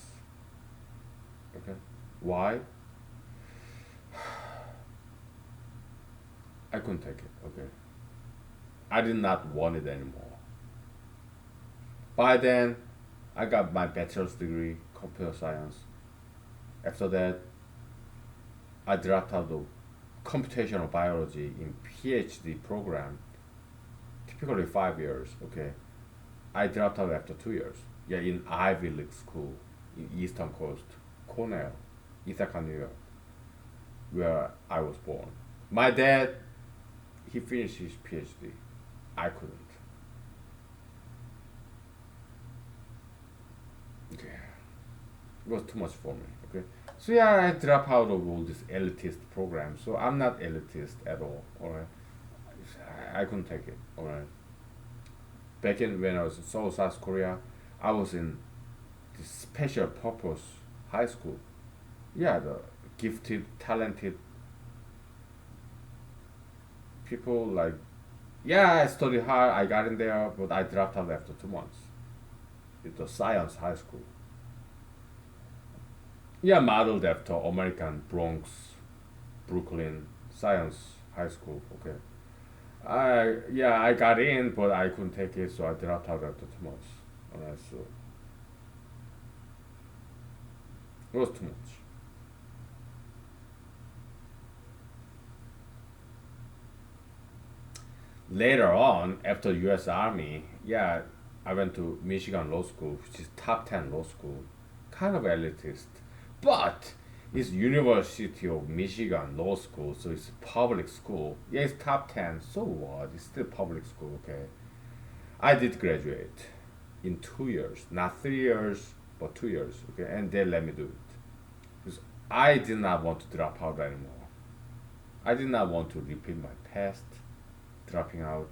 Speaker 1: Okay, why? I couldn't take it. Okay, I did not want it anymore. By then, I got my bachelor's degree, computer science. After that, I dropped out of computational biology in PhD program, typically 5 years. Okay, I dropped out after 2 years. Yeah, in Ivy League school in Eastern Coast, Cornell, Ithaca, New York, where I was born. My dad, he finished his PhD. I couldn't. Okay. It was too much for me. Okay. So yeah, I dropped out of all this elitist program. So I'm not elitist at all. Alright. I couldn't take it. Alright. Back in when I was in Seoul, South Korea, I was in this special purpose high school. Yeah, the gifted, talented people like, yeah, I studied hard, I got in there, but I dropped out after 2 months. It was science high school. Yeah, modeled after American Bronx, Brooklyn science high school. Okay. I got in, but I couldn't take it, so I dropped out after 2 months. Alright, so it was too much. Later on, after U.S. Army, yeah, I went to Michigan Law School, which is top 10 law school, kind of elitist, but it's University of Michigan Law School, so it's public school. Yeah, it's top 10. So what? It's still public school, okay? I did graduate in 2 years, not 3 years, but 2 years, okay? And they let me do it because I did not want to drop out anymore. I did not want to repeat my past dropping out.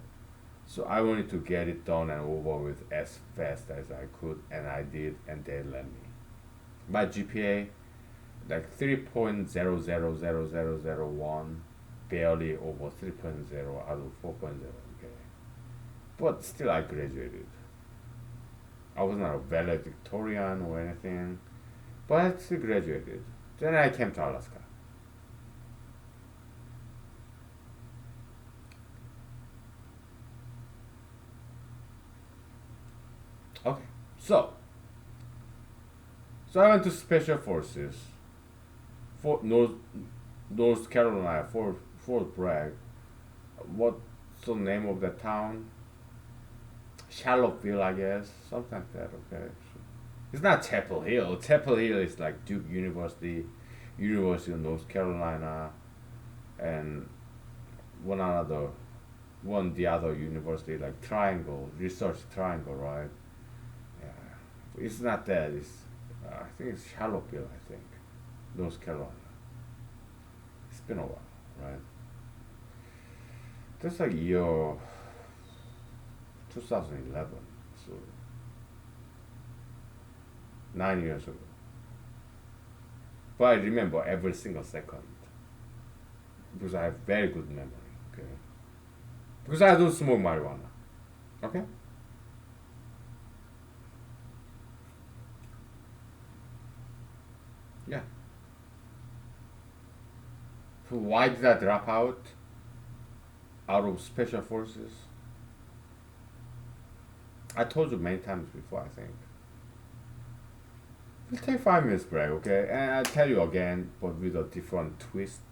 Speaker 1: So I wanted to get it done and over with as fast as I could, and I did, and they let me. My GPA, like 3.000001, barely over 3.0 out of 4.0. Okay, but still I graduated. I was not a valedictorian or anything, but I still graduated. Then I came to Alaska. Okay, so I went to Special Forces, for North Carolina, Fort Bragg. What's the name of the town? Charlottesville, I guess, something like that. Okay, so it's not Chapel Hill. Chapel Hill is like Duke University, University of North Carolina, and one another, one the other university like Triangle Research Triangle, right? Yeah, it's not that. It's I think it's Charlottesville. I think North Carolina. It's been a while, right? That's like year 2011, so 9 years ago. But I remember every single second because I have very good memory. Okay, because I don't smoke marijuana. Okay. Yeah. So why did I drop out of special forces? I told you many times before, I think. We'll take 5 minutes break, okay? And I'll tell you again, but with a different twist,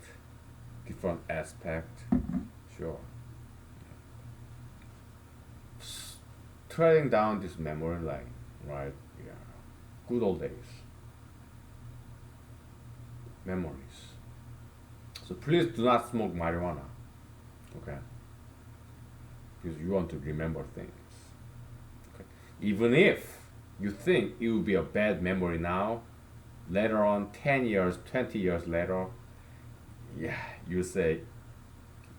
Speaker 1: different aspect. Sure. Treading down this memory lane, right? Yeah. Good old days. Memories. So please do not smoke marijuana, okay? Because you want to remember things. Okay? Even if you think it will be a bad memory now, later on, 10 years, 20 years later, yeah, you say,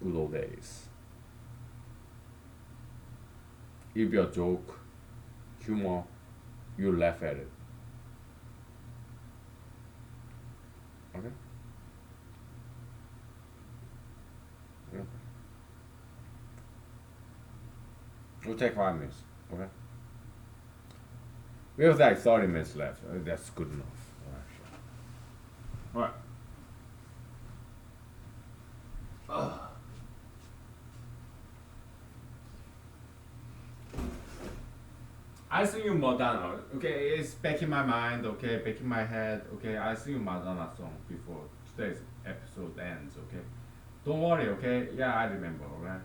Speaker 1: good old days. It'll be a joke, humor, you laugh at it. Okay? Yeah. We'll take 5 minutes, okay? We have like 30 minutes left. That's good enough. Alright. Alright. I sing you Madonna, okay? It's back in my mind, okay? Back in my head, okay? I sing you Madonna song before today's episode ends, okay? Don't worry, okay? Yeah, I remember, alright?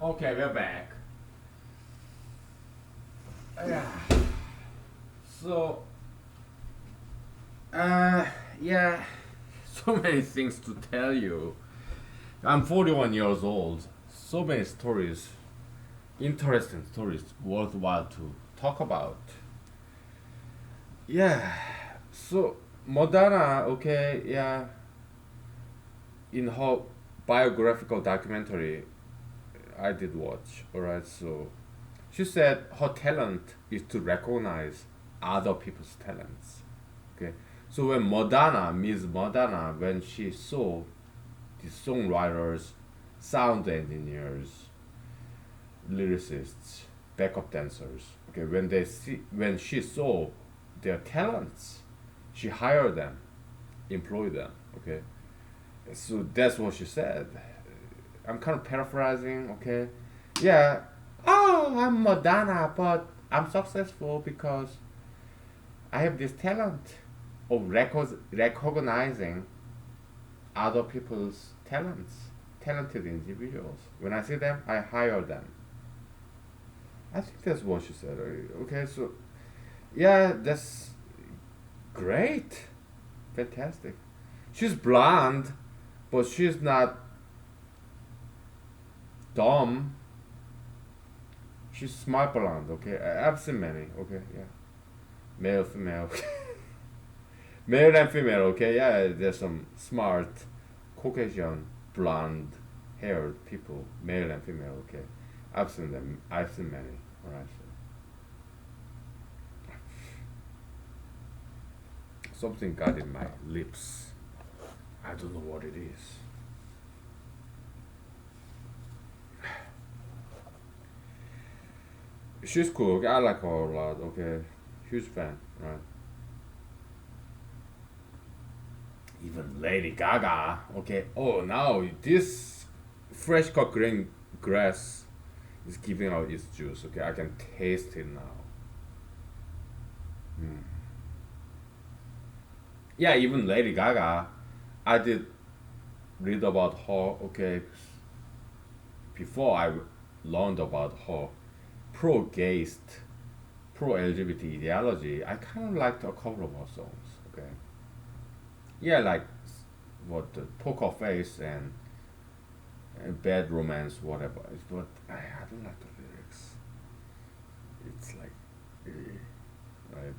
Speaker 1: Okay, we're back. Yeah. So, uh, yeah, so many things to tell you. I'm 41 years old. So many stories, interesting stories, worthwhile to talk about. Yeah. So, Madonna, okay, yeah, in her biographical documentary I did watch, alright, so she said her talent is to recognize other people's talents. Okay. So when Madonna, Miss Madonna, when she saw the songwriters, sound engineers, lyricists, backup dancers, okay, when she saw their talents, she hired them, employed them, okay. So that's what she said. I'm kind of paraphrasing, okay? Yeah. Oh, I'm Madonna, but I'm successful because I have this talent of recognizing other people's talents, talented individuals. When I see them, I hire them. I think that's what she said. Okay, so yeah, that's great, fantastic. She's blonde, but she's not dumb. She's smart blonde. Okay, I've seen many. Okay, yeah, male, female, male and female. Okay, yeah, there's some smart Caucasian blonde haired people, male and female. Okay, I've seen them. I've seen many. All right. So something got in my lips. I don't know what it is. She's cool. Okay? I like her a lot. Okay, huge fan. Right. Even Lady Gaga. Okay. Oh, now this fresh cut green grass is giving out its juice. Okay, I can taste it now. Hmm. Yeah, even Lady Gaga. I did read about her. Okay, before I learned about her pro-gayist, pro-LGBT ideology, I kind of liked a couple of her songs. Okay, yeah, like what the Poker Face and Bad Romance, whatever. But I don't like the lyrics. It's like, right?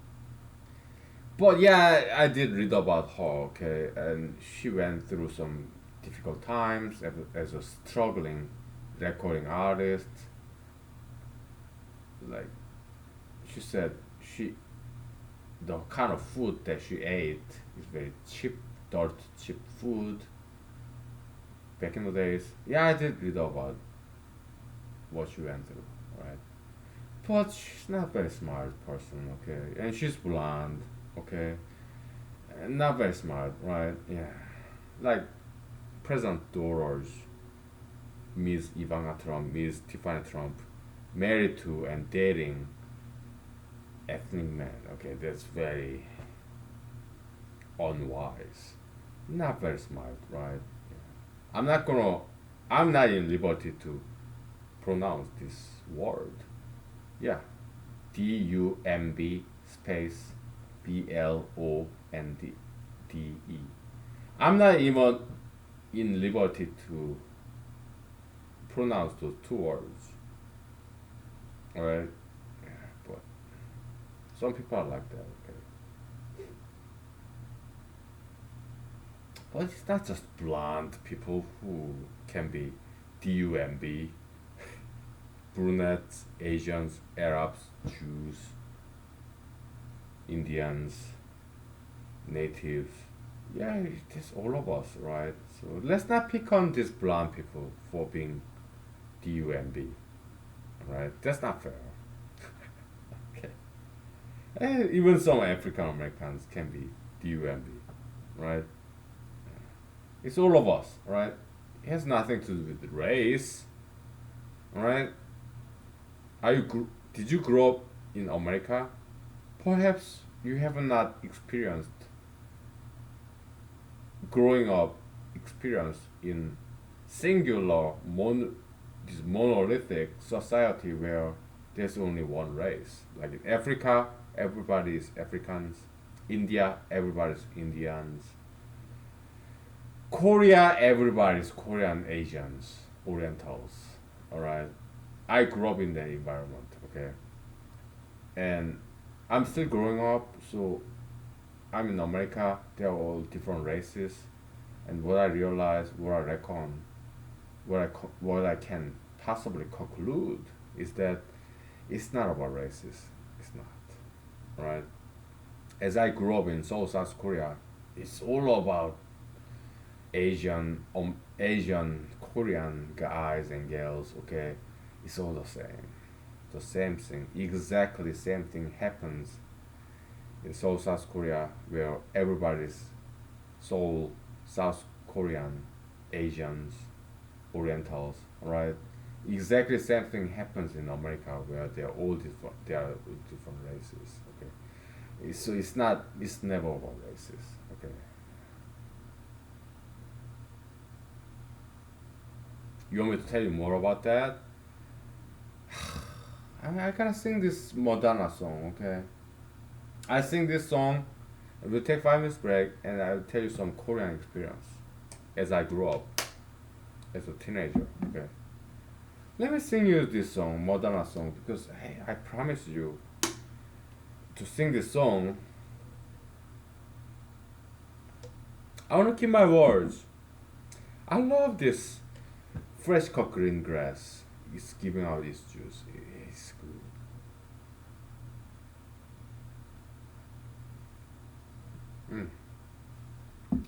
Speaker 1: But yeah, I did read about her. Okay, and she went through some difficult times as a struggling recording artist. Like she said, she the kind of food that she ate is very cheap, dirt cheap food back in the days. Yeah, I did read about what she went through, right? But she's not very smart person, okay? And she's blonde, okay? And not very smart, right? Yeah. Like President Doros, Miss Ivanka Trump, Miss Tiffany Trump, married to and dating ethnic men, okay? That's very unwise. Not very smart, right? Yeah. I'm not in liberty to pronounce this word. Yeah, DUMB space BLOND. I'm not even in liberty to pronounce those two words. Alright? Yeah, but some people are like that, okay? But it's not just blonde people who can be DUMB, brunettes, Asians, Arabs, Jews, Indians, natives. Yeah, it's all of us, right? So let's not pick on these blonde people for being DUMB, right? That's not fair. Okay. And even some African Americans can be DUMB, right? It's all of us, right? It has nothing to do with race, right? Did you grow up in America? Perhaps you have not experienced growing up experience in singular this monolithic society where there's only one race. Like in Africa, everybody is Africans. India, everybody's Indians. Korea, everybody's Korean Asians, Orientals. All right. I grew up in that environment. Okay. And I'm still growing up, so I'm in America. They're all different races, and what I realize, what I reckon, what I can possibly conclude is that it's not about races. It's not, right? As I grew up in Seoul, South Korea, it's all about Asian Korean guys and girls. Okay, it's all the same thing, exactly same thing happens in Seoul, South Korea, where everybody's Seoul, South Korean, Asians, Orientals, right? Exactly same thing happens in America, where they are all different. They are different races. Okay, so it's not. It's never about races. Okay, you want me to tell you more about that? I gotta sing this Madonna song. Okay, I sing this song. We'll take 5 minutes break, and I'll tell you some Korean experience as I grew up as a teenager. Okay, let me sing you this song, Madonna song, because hey, I promise you to sing this song. I wanna keep my words. I love this fresh cut green grass. It's giving out its juice. It's good. Mm.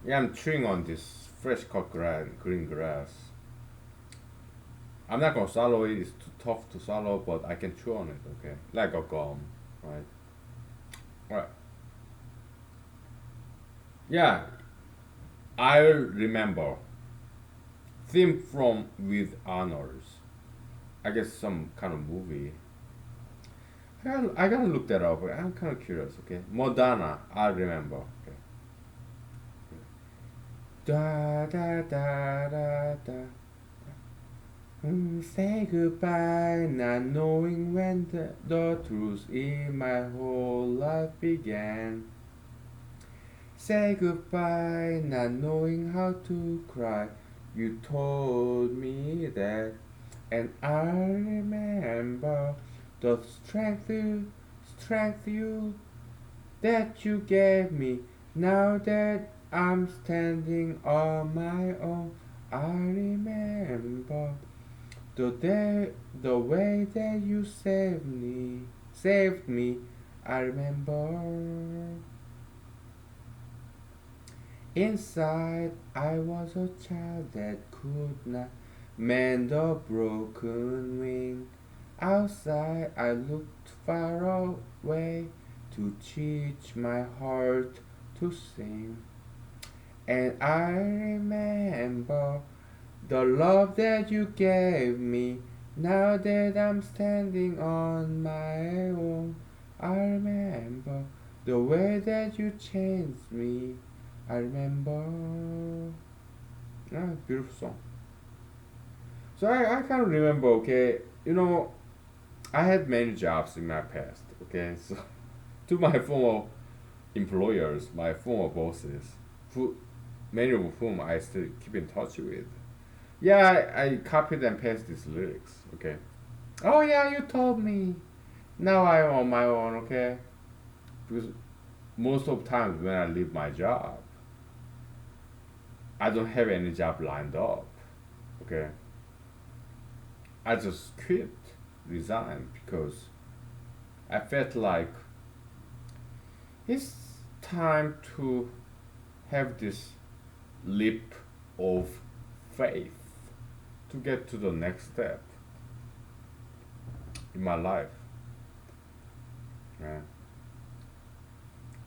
Speaker 1: Yeah, I'm chewing on this fresh cut green grass. I'm not gonna swallow it. It's too tough to swallow, but I can chew on it. Okay, like a gum, right? Right. Yeah, I remember theme from with honors. I guess some kind of movie. I gotta look that up. I'm kind of curious. Okay, Madonna. I remember. Okay. Da da da da da. Say goodbye, not knowing when the truth in my whole life began. Say goodbye, not knowing how to cry. You told me that, and I remember the strength you that you gave me. Now that I'm standing on my own, I remember the way that you saved me. I remember. Inside, I was a child that could not mend a broken wing. Outside, I looked far away to teach my heart to sing. And I remember the love that you gave me. Now that I'm standing on my own, I remember the way that you changed me. I remember. Ah, beautiful song. So I kind of remember, okay, I had many jobs in my past, okay, so to my former employers, my former bosses, who many of whom I still keep in touch with. Yeah, I copied and pasted these lyrics, okay. Oh yeah, you told me. Now I'm on my own, okay, because most of the times when I leave my job, I don't have any job lined up. Okay. I just quit, resigned because I felt like it's time to have this leap of faith to get to the next step in my life. Yeah.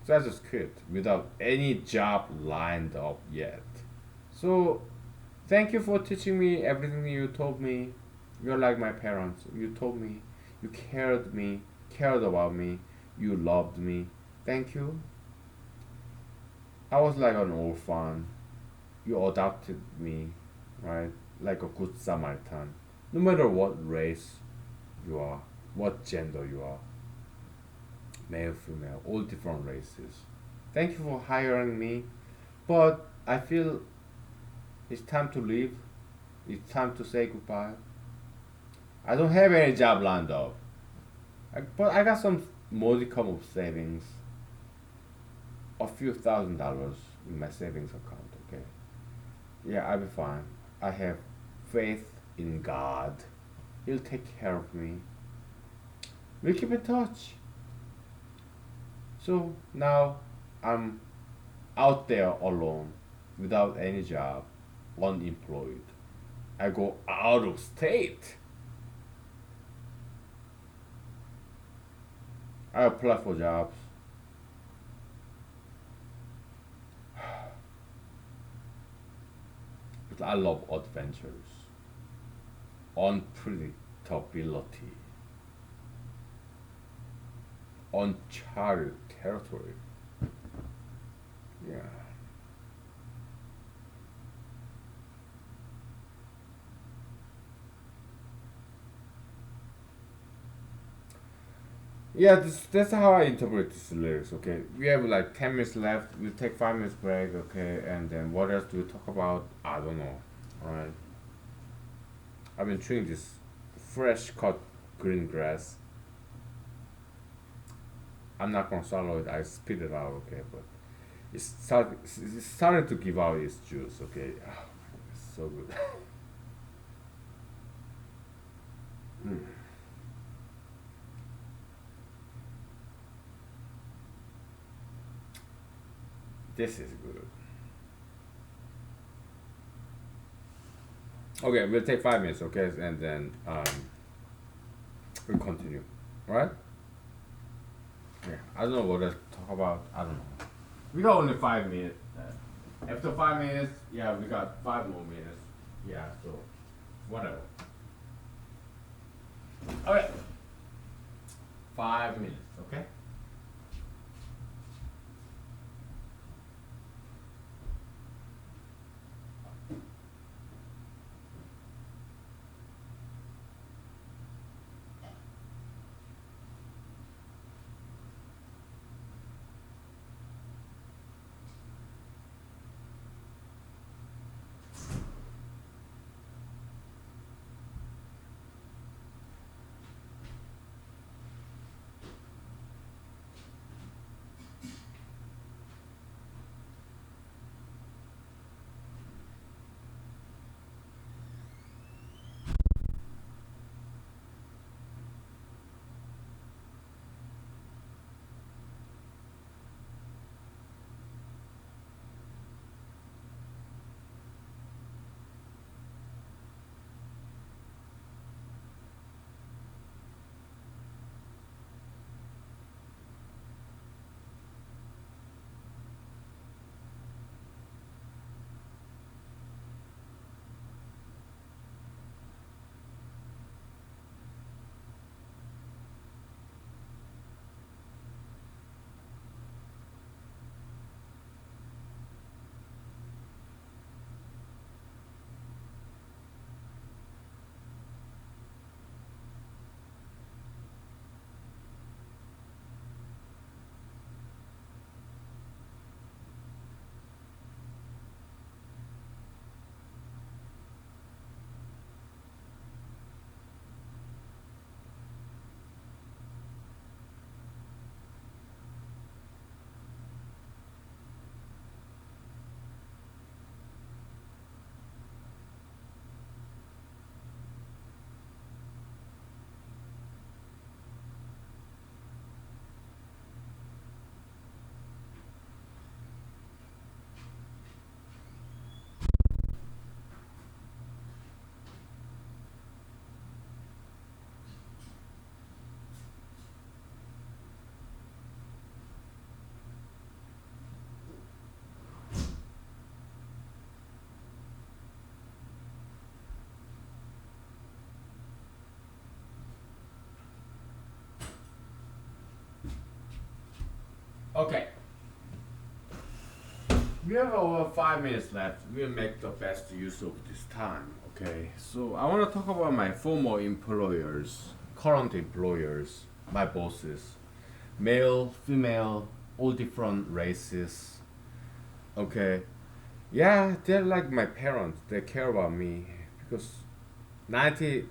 Speaker 1: So I just quit without any job lined up yet. So, thank you for teaching me everything you told me. You're like my parents. You told me, you cared about me, you loved me. Thank you. I was like an orphan. You adopted me, right? like a good Samaritan. No matter what race you are, what gender you are, male, female, all different races. Thank you for hiring me, but I feel it's time to leave. It's time to say goodbye. I don't have any job lined up, but I got some modicum of savings, a few $1,000 in my savings account. Okay, yeah, I'll be fine. I have faith in God. He'll take care of me. We'll keep in touch. So now I'm out there alone, without any job, unemployed. I go out of state. I apply for jobs. But I love adventures, unpredictability, uncharted territory. Yeah. Yeah, that's how I interpret these lyrics, okay? We have like 10 minutes left. We'll take 5 minutes break, okay? And then what else do we talk about? I don't know. Alright. I've been chewing this fresh cut green grass. I'm not gonna swallow it. I spit it out, okay? But it's starting to give out its juice, okay? Oh, it's so good. Mm, this is good. Okay, we'll take 5 minutes, okay? And then we'll continue. Alright? Yeah, I don't know what to talk about. I don't know. We got only 5 minutes. After 5 minutes, yeah, we got 5 more minutes. Yeah, so whatever. Okay, 5 minutes. Okay. Okay. We have over 5 minutes left. We'll make the best use of this time. Okay, so I want to talk about my former employers, current employers, my bosses, male, female, all different races. Okay, yeah, they're like my parents. They care about me because 99%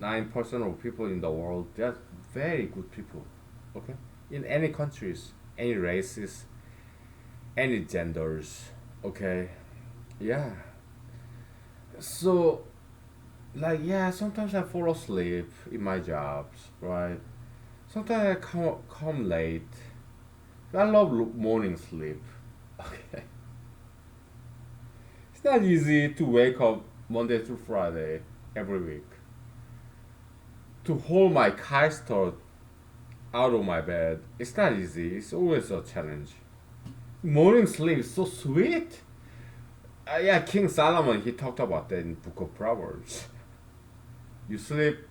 Speaker 1: of people in the world, they're very good people. Okay, in any countries, any races, any genders. Okay, yeah. So like yeah, sometimes I fall asleep in my jobs, right? Sometimes I come late. I love morning sleep. Okay, it's not easy to wake up Monday through Friday every week. To hold my keister out of my bed, it's not easy. It's always a challenge. Morning sleep is so sweet. Yeah, King Solomon he talked about that in Book of Proverbs. You sleep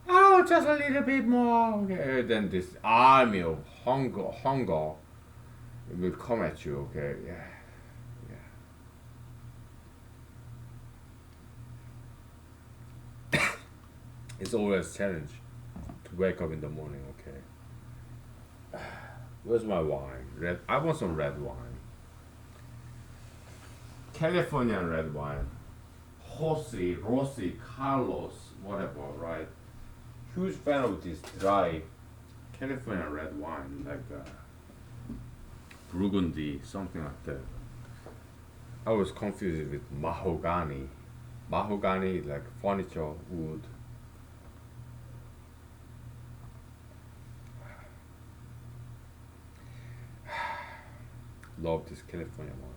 Speaker 1: oh, just a little bit more. Okay, then this army of hunger will come at you. Okay, yeah, yeah. It's always a challenge to wake up in the morning. Okay, where's my wine? Red. I want some red wine. Californian red wine. Jose, Rossi, Carlos, whatever. Right. Huge fan of this dry California red wine, like Burgundy, something like that. I was confused with mahogany. Mahogany, like furniture, wood. Love this California wine.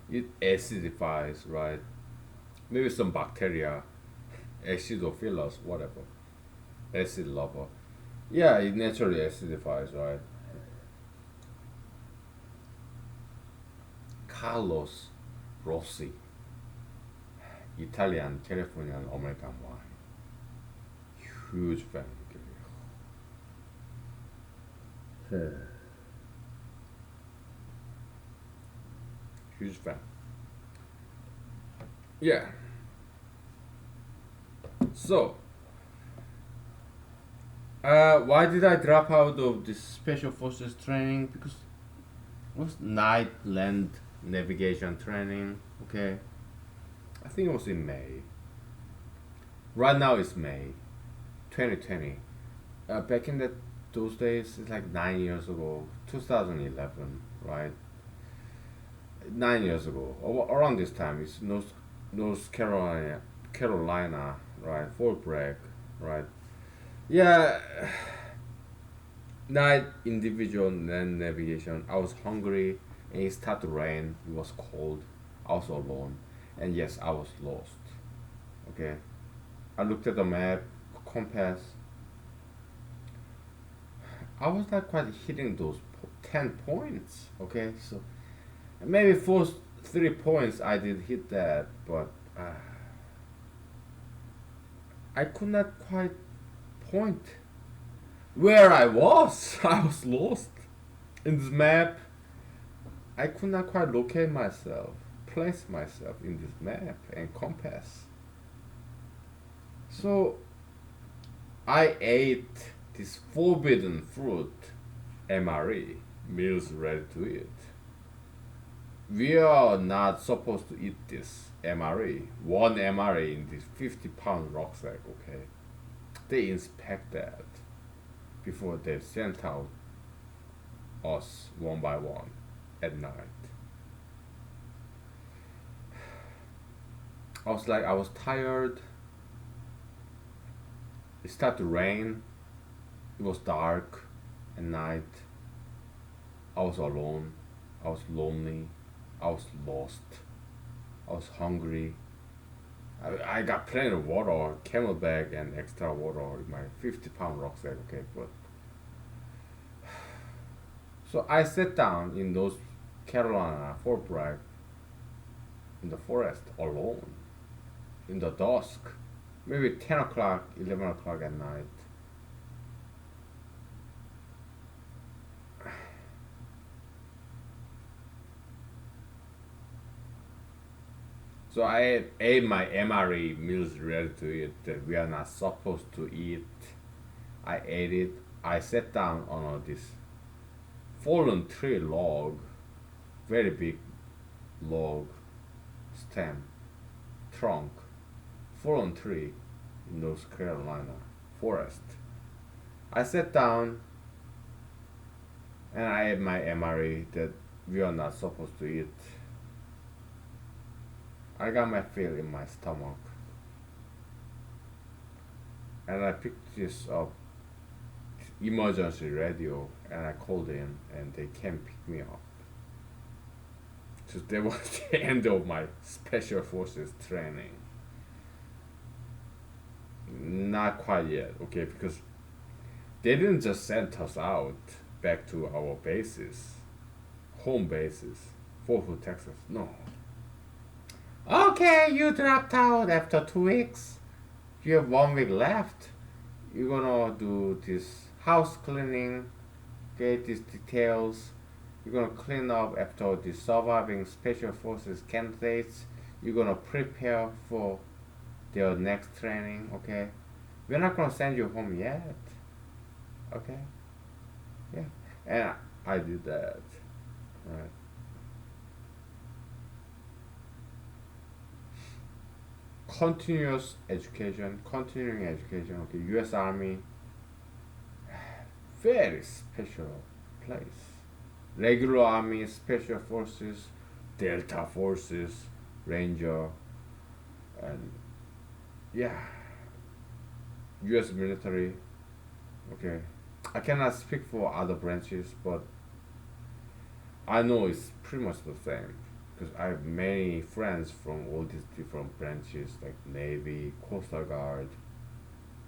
Speaker 1: It acidifies, right? Maybe some bacteria, acidophilus, whatever. Acid lover. Yeah, it naturally acidifies, right? Carlos Rossi, Italian, Californian, American wine. Huge fan. Huge fan. Yeah. So, why did I drop out of this special forces training? Because it was night land navigation training. Okay, I think it was in May. Right now it's May, 2020. Back in those days, it's like 9 years ago, 2011, right? 9 years ago, around this time, it's North Carolina, right? Fall break, right? Yeah, night individual land navigation. I was hungry and it started to rain. It was cold. I was alone, and yes, I was lost. Okay, I looked at the map, compass. I was not quite hitting those 10 points. Okay, so maybe first 3 points I did hit that, but I could not quite point where I was. I was lost in this map. I could not quite locate myself, place myself in this map and compass. So I ate this forbidden fruit, MRE, meals ready to eat. We are not supposed to eat this MRE, one MRE in this 50-pound rucksack, okay? They inspect that before they sent out us one by one at night. I was tired. It started to rain. It was dark at night. I was alone. I was lonely. I was lost. I was hungry. I got plenty of water, camelback and extra water in my 50-pound rucksack, okay, but so I sat down in those Carolina, Fort Bragg, in the forest alone, in the dusk, maybe 10 o'clock, 11 o'clock at night. So I ate my MRE meals ready to eat that we are not supposed to eat. I ate it. I sat down on this fallen tree log, very big log, stem, trunk, fallen tree in North Carolina forest. I sat down and I ate my MRE that we are not supposed to eat. I got my feel in my stomach and I picked this up emergency radio and I called in and they came pick me up. So that was the end of my special forces training. Not quite yet, okay, because they didn't just send us out back to our bases, home bases, Fort Hood, Texas. No. Okay, you dropped out after 2 weeks. You have 1 week left. You're gonna do this house cleaning, get these details. You're gonna clean up after the surviving special forces candidates. You're gonna prepare for their next training, okay? We're not gonna send you home yet. Okay? Yeah. And I did that. Right. Continuing education, okay, US Army, very special place. Regular Army, Special Forces, Delta Forces, Ranger, and yeah, US military, okay. I cannot speak for other branches, but I know it's pretty much the same because I have many friends from all these different branches like Navy, Coastal Guard,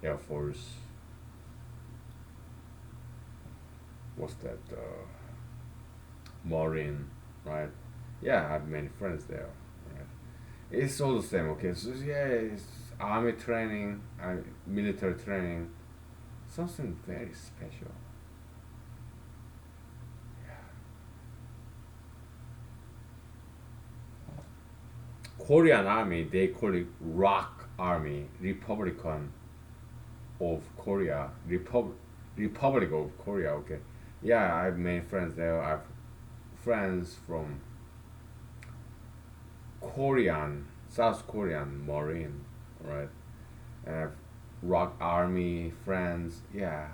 Speaker 1: Air Force. What's that? Marine, right? Yeah, I have many friends there. Right? It's all the same. Okay, so yeah, it's army training, military training, something very special. Korean army, they call it Rock Army, Republican of Korea, Republic of Korea. Okay, yeah, I have many friends there. I have friends from Korean, South Korean Marine, right? And I have Rock Army friends. Yeah,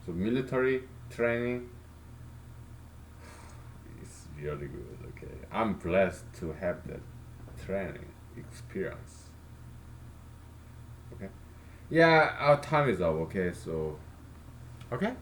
Speaker 1: so military training is really good. Okay, I'm blessed to have that training experience. Okay. Yeah, our time is up. Okay, so okay.